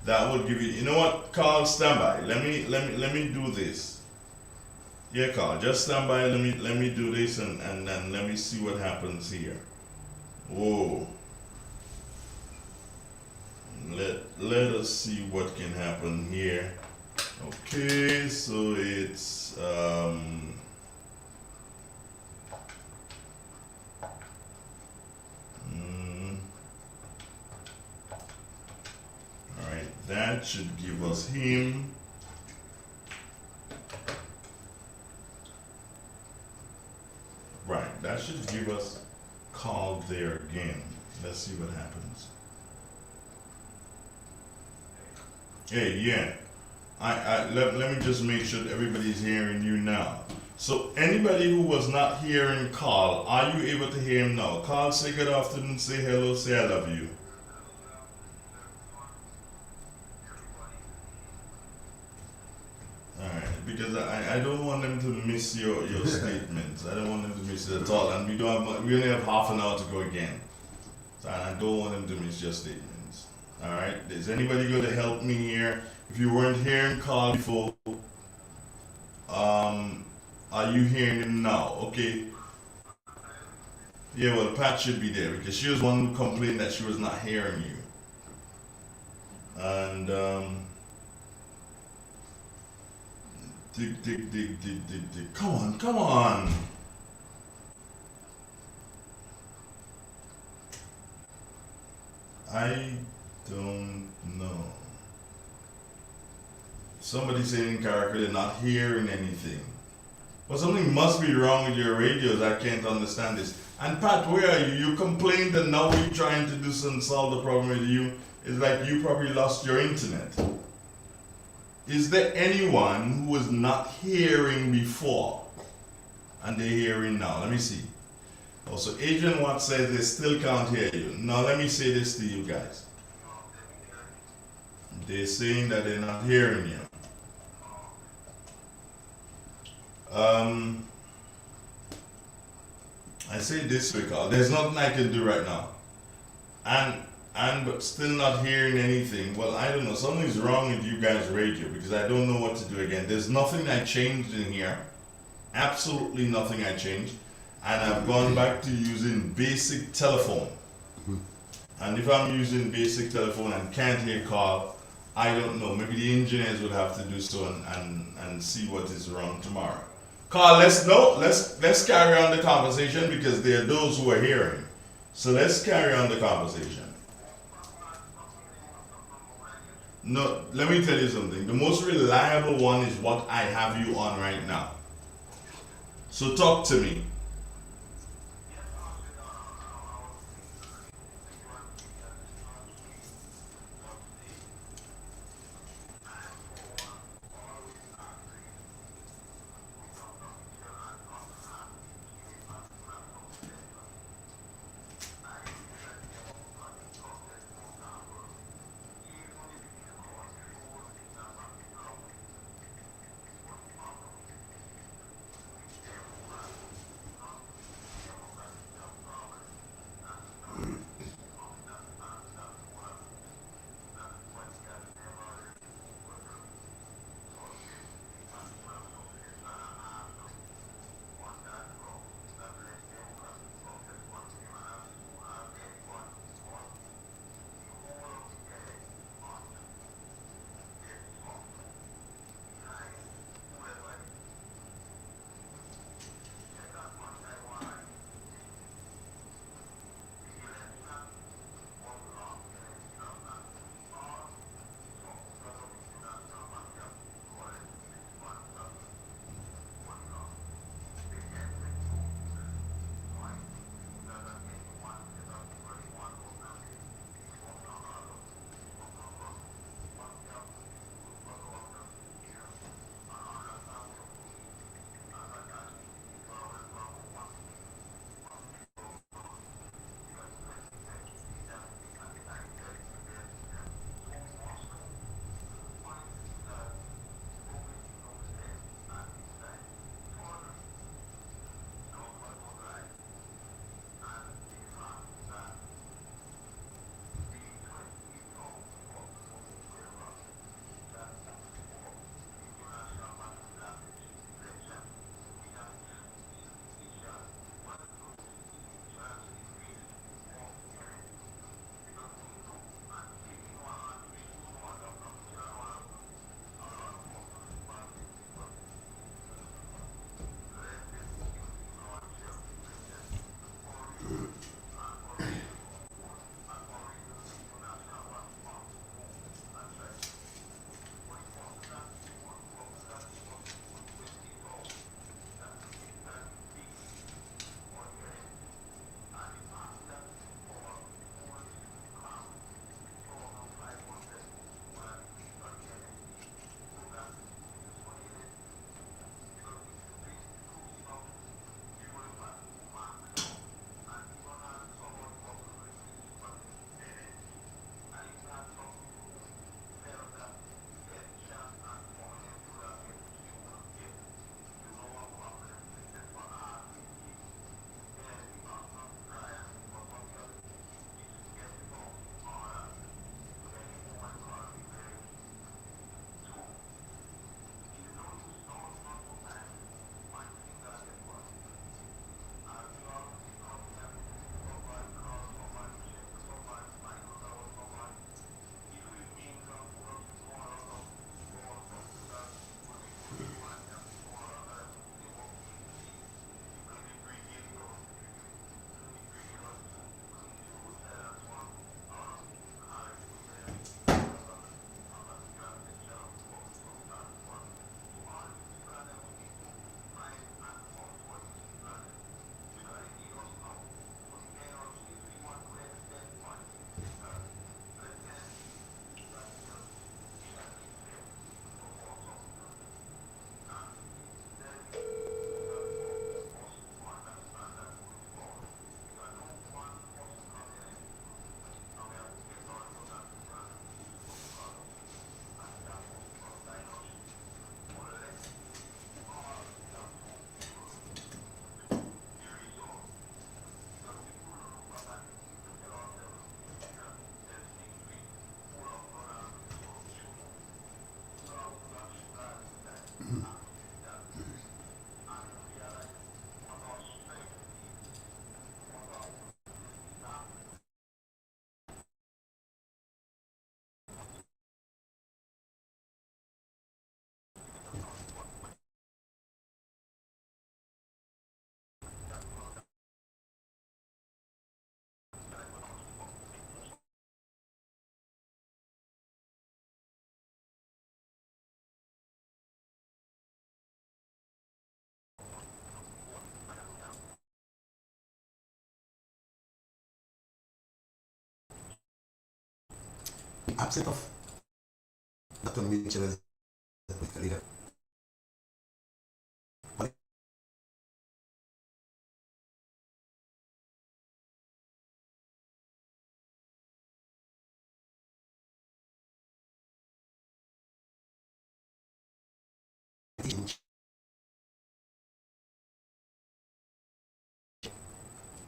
That would give you. You know what, Carl, stand by. Let me do this. Yeah, Carl, just stand by. Let me do this and then let me see what happens here. Whoa. Let us see what can happen here. Okay, so it's alright, that should give us him. Right, that should give us Carl there again. Let's see what happens. Hey, yeah. Let me just make sure that everybody's hearing you now. So anybody who was not hearing Carl, are you able to hear him now? Carl, say good afternoon, say hello, say I love you. Alright, because I don't want them to miss your statements. I don't want them to miss it at all. And we only have half an hour to go again. So I don't want them to miss your statements. Alright, is anybody going to help me here? If you weren't hearing Carl before, are you hearing him now? Okay. Yeah, well, Pat should be there because she was one who complained that she was not hearing you. And Dig, dig, dig, dig, dig, dig. Come on, come on. I don't know. Somebody saying in character they're not hearing anything. Well, something must be wrong with your radios. I can't understand this. And Pat, where are you? You complained and now we're trying to do some solve the problem with you. It's like you probably lost your internet. Is there anyone who was not hearing before and they're hearing now? Let me see. Also, Adrian Watt says they still can't hear you. Now let me say this to you guys. They're saying that they're not hearing you. I say this because there's nothing I can do right now. And but still not hearing anything. Well, I don't know. Something's wrong with you guys' radio because I don't know what to do again. There's nothing I changed in here. Absolutely nothing I changed. And I've gone back to using basic telephone. And if I'm using basic telephone and can't hear call, I don't know. Maybe the engineers would have to do so and see what is wrong tomorrow. Carl, let's carry on the conversation because there are those who are hearing. So let's carry on the conversation. No, let me tell you something. The most reliable one is what I have you on right now. So talk to me. The absence of Dr. Mitchell as a political leader.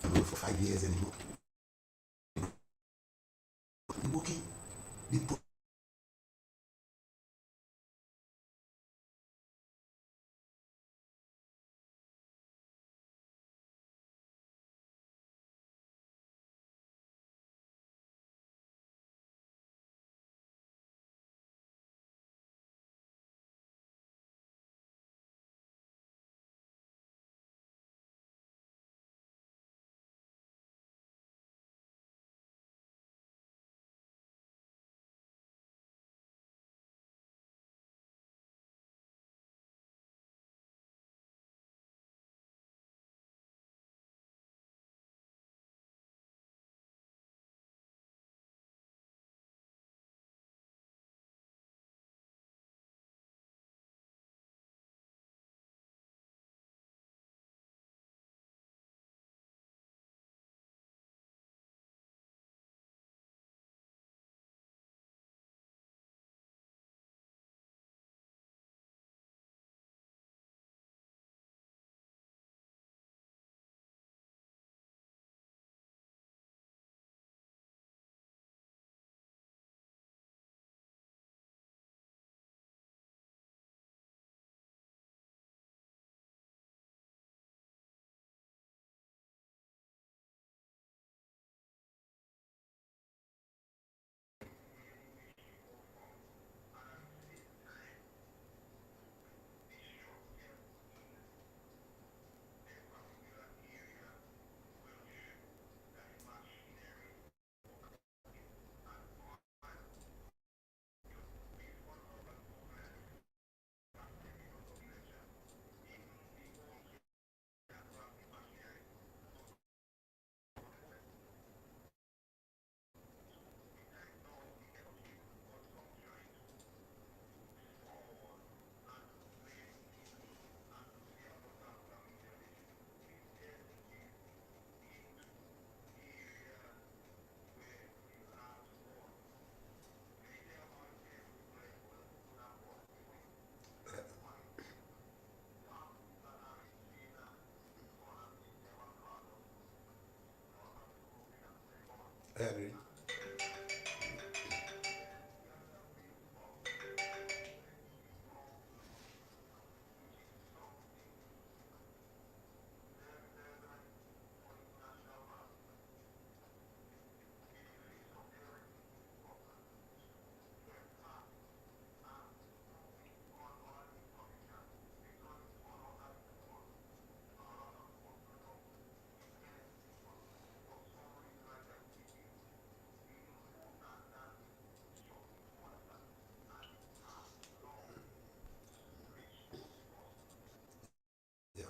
For 5 years anymore. The working, the I agree. Yeah.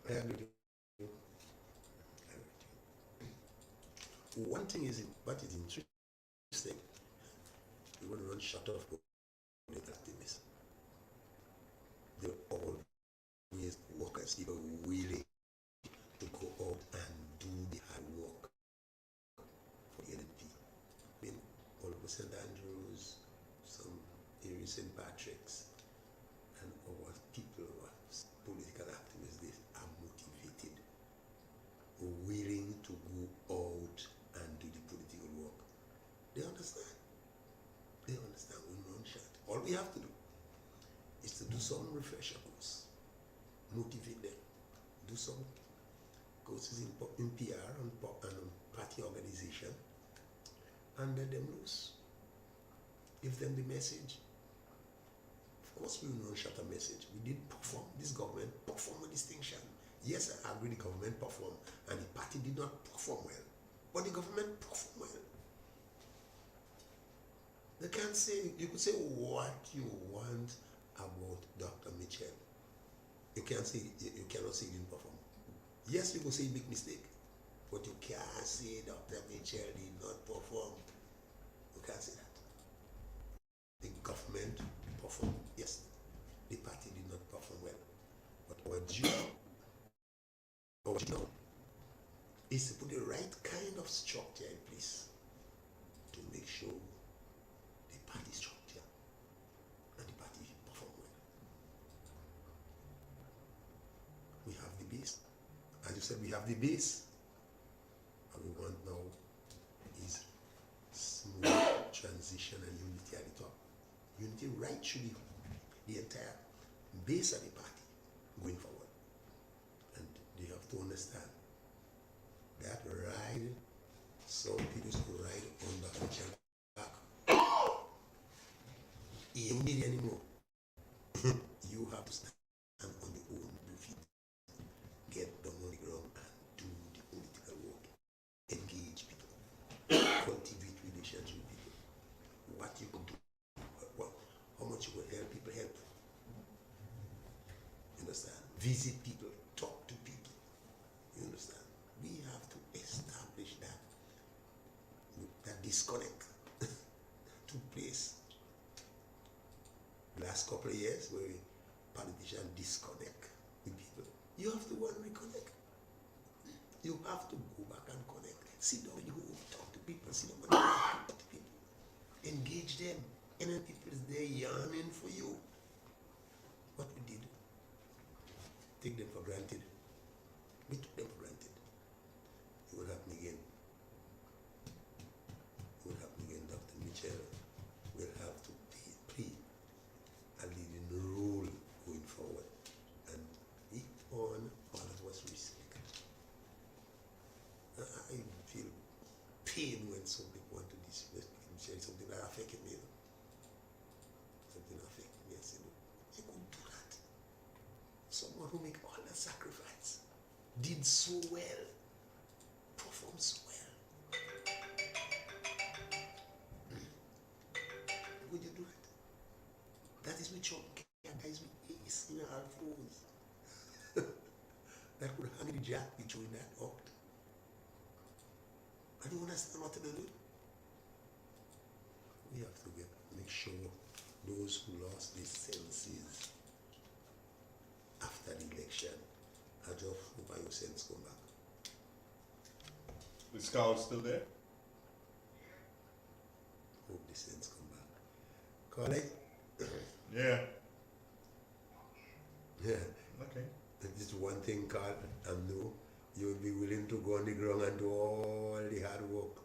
I agree. One thing is, what is interesting, you want to run short of political activists. They're always workers, people willing to go out and do the hard work for the NNP. I mean, all over St. Andrews, some areas St. Patrick's, and our people who are political activists, they are motivated, willing to go out and do the political work. They understand. They understand we run short. All we have to do is to do some refresher course, motivate them, do some courses in PR and party organization, and let them loose. Give them the message. Of course, we will not shut a message. We did perform. This government performed with distinction. Yes, I agree the government performed, and the party did not perform well. But the government performed well. They can't say, you could say what you want about Dr. Mitchell. You can't say, you cannot say he didn't perform. Yes, you could say big mistake, but you can't say Dr. Mitchell did not perform. You can't say that. The government performed, yes. The party did not perform well. But our job is to put the right kind of structure in place to make sure the party structure and the party perform well. We have the base. As you said, we have the base. What we want now is smooth transition and unity at the top. Unity right should be the entire base of the party going forward. And they have to understand that ride, some people who ride on the Mitchell back. You don't need it anymore. You have to stand on your own 2 feet. Get down on the ground and do the political work. Engage people. Cultivate relations with people. What you could do. How much you will help people help. You understand? Visit people. Talk to people. You understand? We have to establish that disconnect took place last couple of years where politicians disconnect with people. You have to want to reconnect. You have to go back and connect. Sit down, you talk to people, sit down and talk to people. Engage them. And then people is there yearning for you. What we did? Take them for granted. We took them for granted. It will happen again. It will happen again. Dr. Mitchell will have to play a leading role going forward. And if on all of us respect. I feel pain when some people want to disrespect Mitchell, something that affected me. Something that affected me. I said, no, you couldn't do that. Someone who make all that sacrifice did so well, performed so well. Would you do it? That is with John Kenya, that is with Ace in our phones. That could hang the jack between that out. I don't understand what to do. We have to make sure those who lost their senses after the election, I just hope your sense come back. The scouts still there? Hope the sense come back. Call it? Yeah. Yeah. Okay. That is one thing, Carl, I know you will be willing to go on the ground and do all the hard work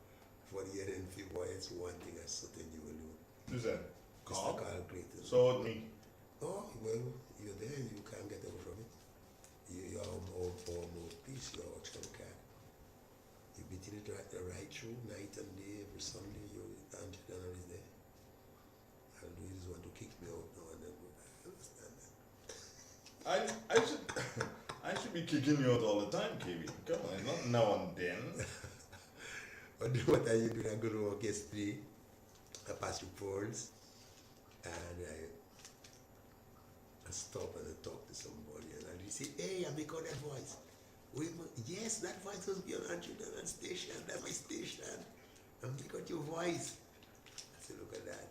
for the NNP boy. It's one thing I certain you will do. Who's that? Mr. Carl Clayton. So me. Oh, well, you're there, you can't get away from it. You're more peace, you're a child cat. You're beating it right through, night and day, every Sunday, you're Andrew Donald is there. All you just want to kick me out now and then. I understand that. I should be kicking you out all the time, KB. Come on, not now and then. But what are you doing? I go to work yesterday. I passed through Falls and I stop and I talk to somebody and I say, hey, I make out that voice. Yes, that voice was be on Andrew Donald station. That's my station. I make out your voice. I say, look at that.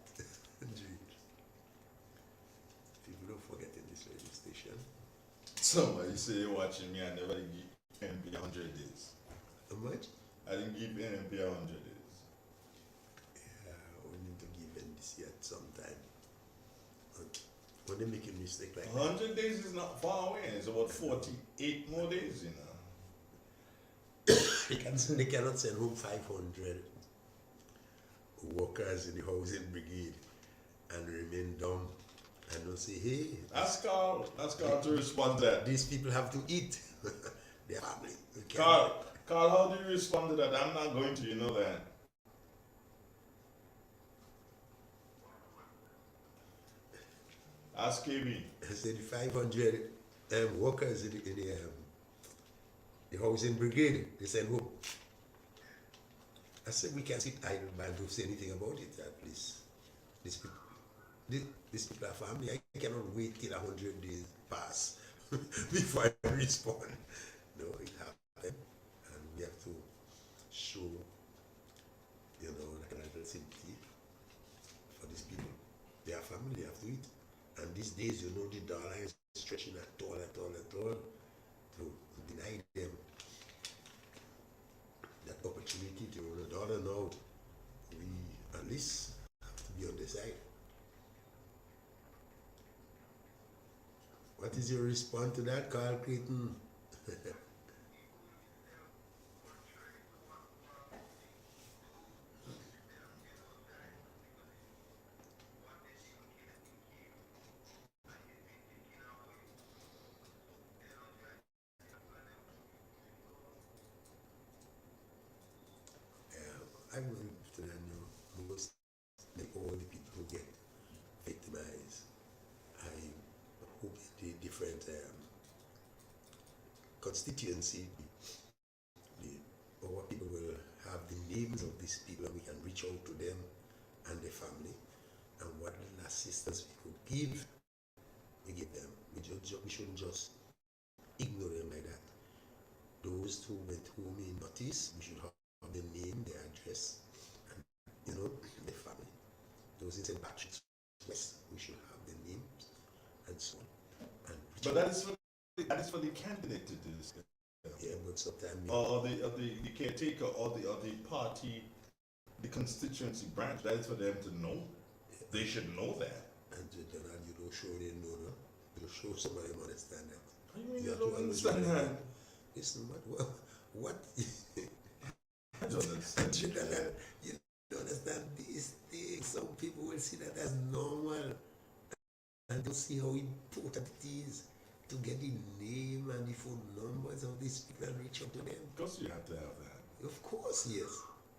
People don't forget in this radio station. Somebody say you're watching me, I never give NNP 100 days. How much? I didn't give NNP 100 days. We need to give in this yet sometime. When they make a mistake like 100 days is not far away. It's about 48 more days, you know. that, they cannot send home 500 workers in the housing brigade and remain dumb and don't say, hey, Ask Carl to respond to that. these people have to eat. their family. We can't- Carl, how do you respond to that? I'm not going to, you know that. Ask KB. I said the 500 workers in the housing brigade, they sent home. I said, we can't sit idle by and don't say anything about it, please. These people, these people are family. I cannot wait till 100 days pass before I respond. No, it happened. And we have to show, you know, like a little sympathy for these people. They are family, they have to eat. And these days, you know, the dollar is stretching at all, to deny them that opportunity to own a dollar now. We at least have to be on the side. What is your response to that, Carl Creighton? I will to the most like all the people who get victimized. I hope the different constituency, our people will have the names of these people and we can reach out to them and their family, and what little assistance we could give, we give them. We shouldn't just ignore them like that. Those who went home in notice, we should have the name, their address, and you know, the family. Those in St. Patrick's West, we should have the names and so on. And but that is for the candidate to do this. yeah, but sometimes Or the caretaker or the party, the constituency branch. That is for them to know. They should know that. and you don't show them know, no? You show somebody who understand that. How do you mean You you have to don't understand understand that? Listen, what I don't understand. you don't understand these things. Some people will see that as normal and don't see how important it is to get the name and the phone numbers of these people and reach out to them. Of course you have to have that. Of course, yes.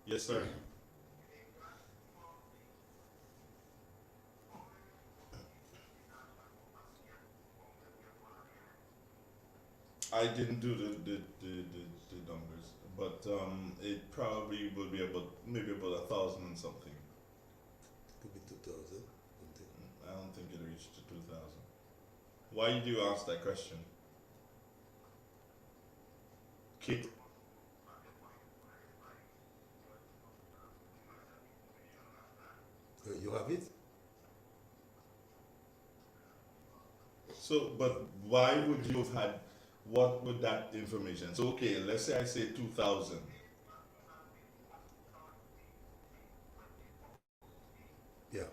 Yes, sir. I didn't do the numbers, but it probably will be about maybe about 1,000 and something. Could be 2,000. I don't think it reached to 2,000. Why did you ask that question? Kate? You have it? So, but why would you have had, what would that information? So, okay, let's say I say 2,000. Yeah.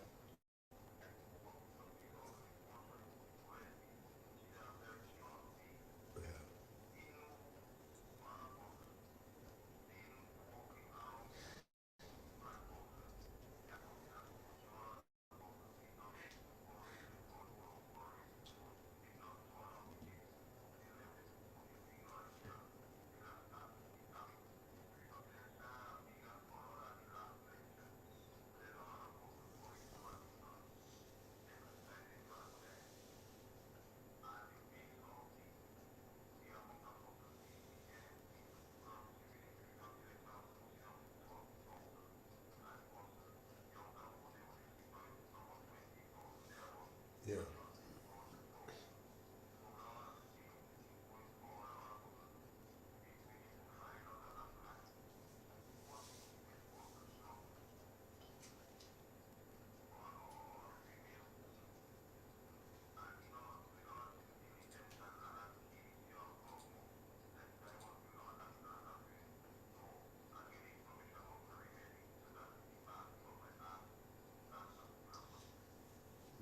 Yeah.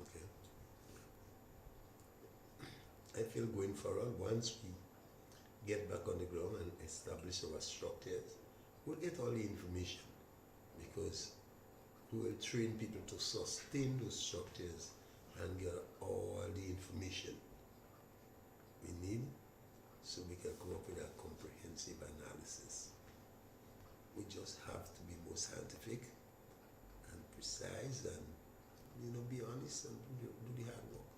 Okay. I feel going forward, once we get back on the ground and establish our structures, we'll get all the information, because we will train people to sustain those structures and get all the information we need so we can come up with a comprehensive analysis. We just have to be more scientific and precise and, be honest and do the hard work.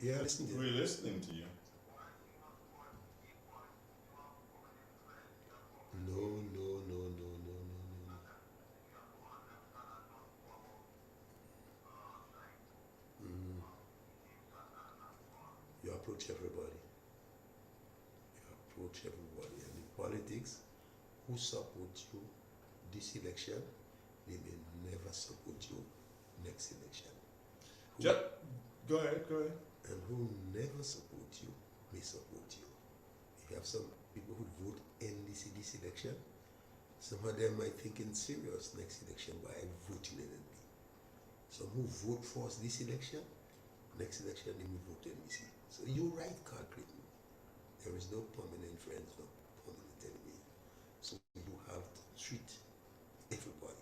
Yeah, listen to We're listening to you. No. Mm. You approach everybody. And in politics, who support you this election, they may never support you next election. Go ahead. And who never support you may support you. You have some people who vote NDC this election. Some of them might think in serious next election by voting NNP. Some who vote for us this election, next election they may vote NDC. So you're right, Carl Clinton. There is no permanent friends, no permanent enemy. So you have to treat everybody.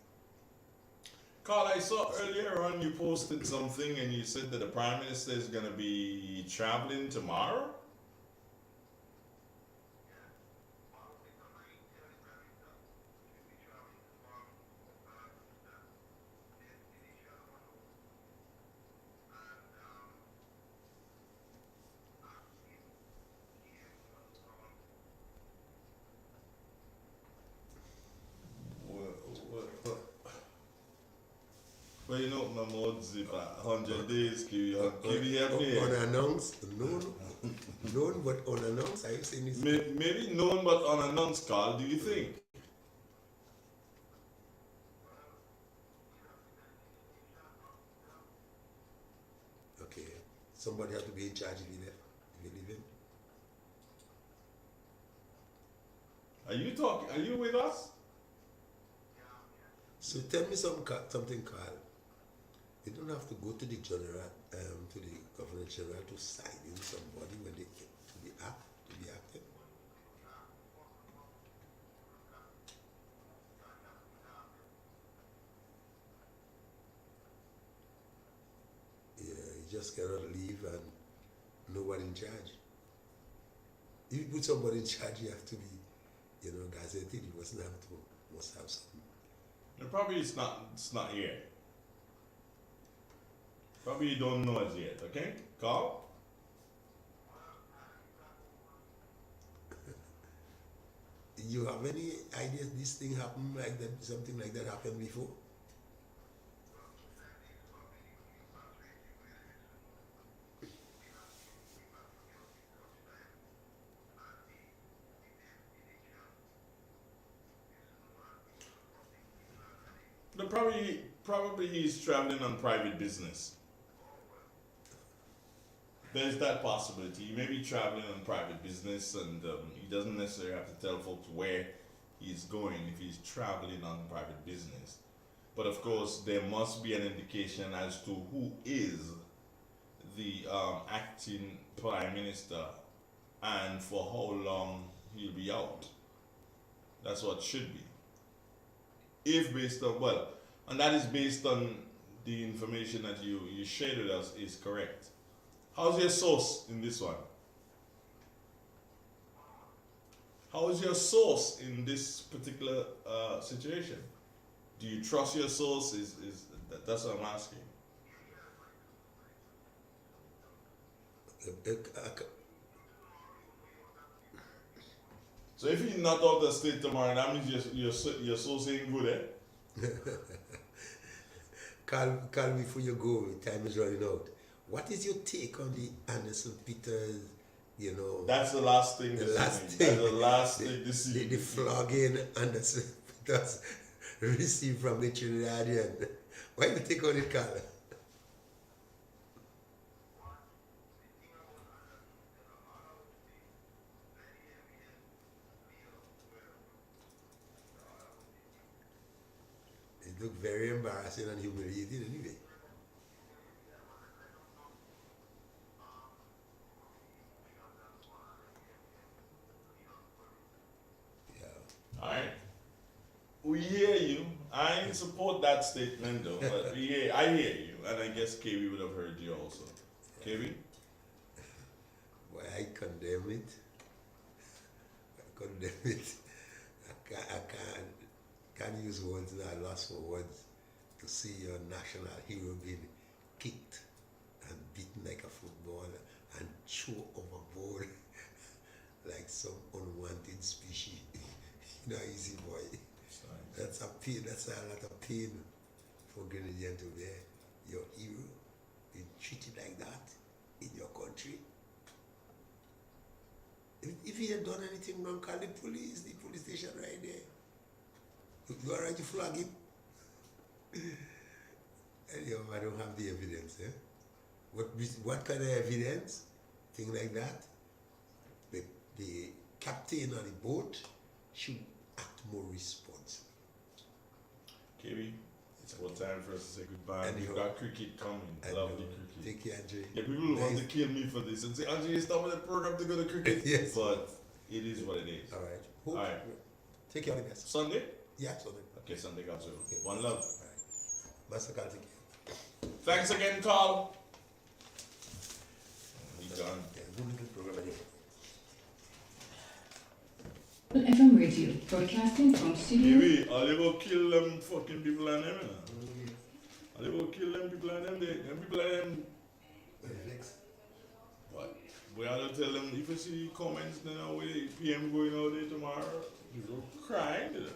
Carl, I saw earlier on you posted something and you said that the Prime Minister is going to be traveling tomorrow. Well, you know, my mouth zip 100 days, can you help me? Unannounced, known but unannounced. Are you saying this? Maybe known but unannounced, Carl, do you think? Okay, somebody have to be in charge if you leave him. Are you with us? So tell me something, Carl. You don't have to go to the general, to the Governor General to sign in somebody when they get to be active. Yeah, you just cannot leave and nobody in charge. If you put somebody in charge, you have to be, gazetted. You must have some. Probably it's not here. Probably you don't know it yet, okay? Carl? You have any idea this thing happened like that, something like that happened before? Probably he's traveling on private business. There's that possibility. He may be traveling on private business and he doesn't necessarily have to tell folks where he's going if he's traveling on private business. But of course, there must be an indication as to who is the acting Prime Minister and for how long he'll be out. That's what should be. And that is based on the information that you shared with us is correct. How's your source in this one? How is your source in this particular situation? Do you trust your source? That's what I'm asking. So if he's not out of the state tomorrow, that means your source ain't good, eh? Carl, before you go, time is running out. What is your take on the Anderson Peters, That's the last thing. That's the last thing this the evening. flogging Anderson Peters received from the Trinidadian. Why you take on it, Carl? It looked very embarrassing and humiliating anyway. Yeah. Alright. We hear you. I support that statement though, but yeah, I hear you, and I guess KB would have heard you also. KB? Why I condemn it? I condemn it. Can't use words that I lost for words to see your national hero being kicked and beaten like a football and thrown overboard like some unwanted species. You know, easy boy. That's a pain, that's a lot of pain for Grenadian to be your hero being treated like that in your country. If he had done anything wrong, call the police station right there. You alright to flag him? Anyhow, I don't have the evidence, eh? What kind of evidence? Thing like that? The captain of the boat should act more responsible. KB, it's about time for us to say goodbye. And We've got cricket coming. Lovely cricket. Take care, Andre. Yeah, people want to kill me for this and say, Andre, you stopped the program to go to cricket. Yes. But it is what it is. Alright. Alright. Take care of the best. Sunday? Yeah, Sunday. Okay, Sunday got you. Okay. One love. Alright. Master Carl, take care. Thanks again, Carl. He done. Yeah, good little program anyway. FM Radio, broadcasting from studio. KB, all you go kill them fucking people and them, you know? All you go kill them people and them, them people and them. Next. What? We ought to tell them, if you see comments then with PM going out there tomorrow, you go crying to them.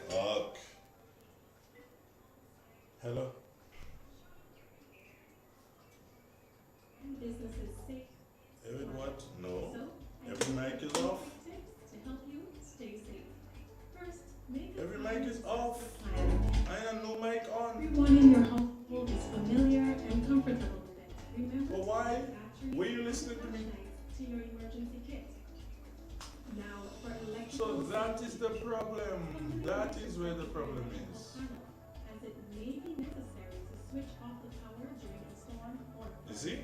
Fuck. Hello? Business is safe. Every what? No. So, Every mic is off. tips to help you stay safe. First, make a Every plan mic is off. plan. I have no mic on. Everyone in your household is familiar and comfortable with it. Remember But to why? add batteries Were you and listening to me? flashlights to your emergency kit. Now, for electrical So that is the safety, problem. That is where the problem is. as it may be necessary to switch off the power during a storm or You see?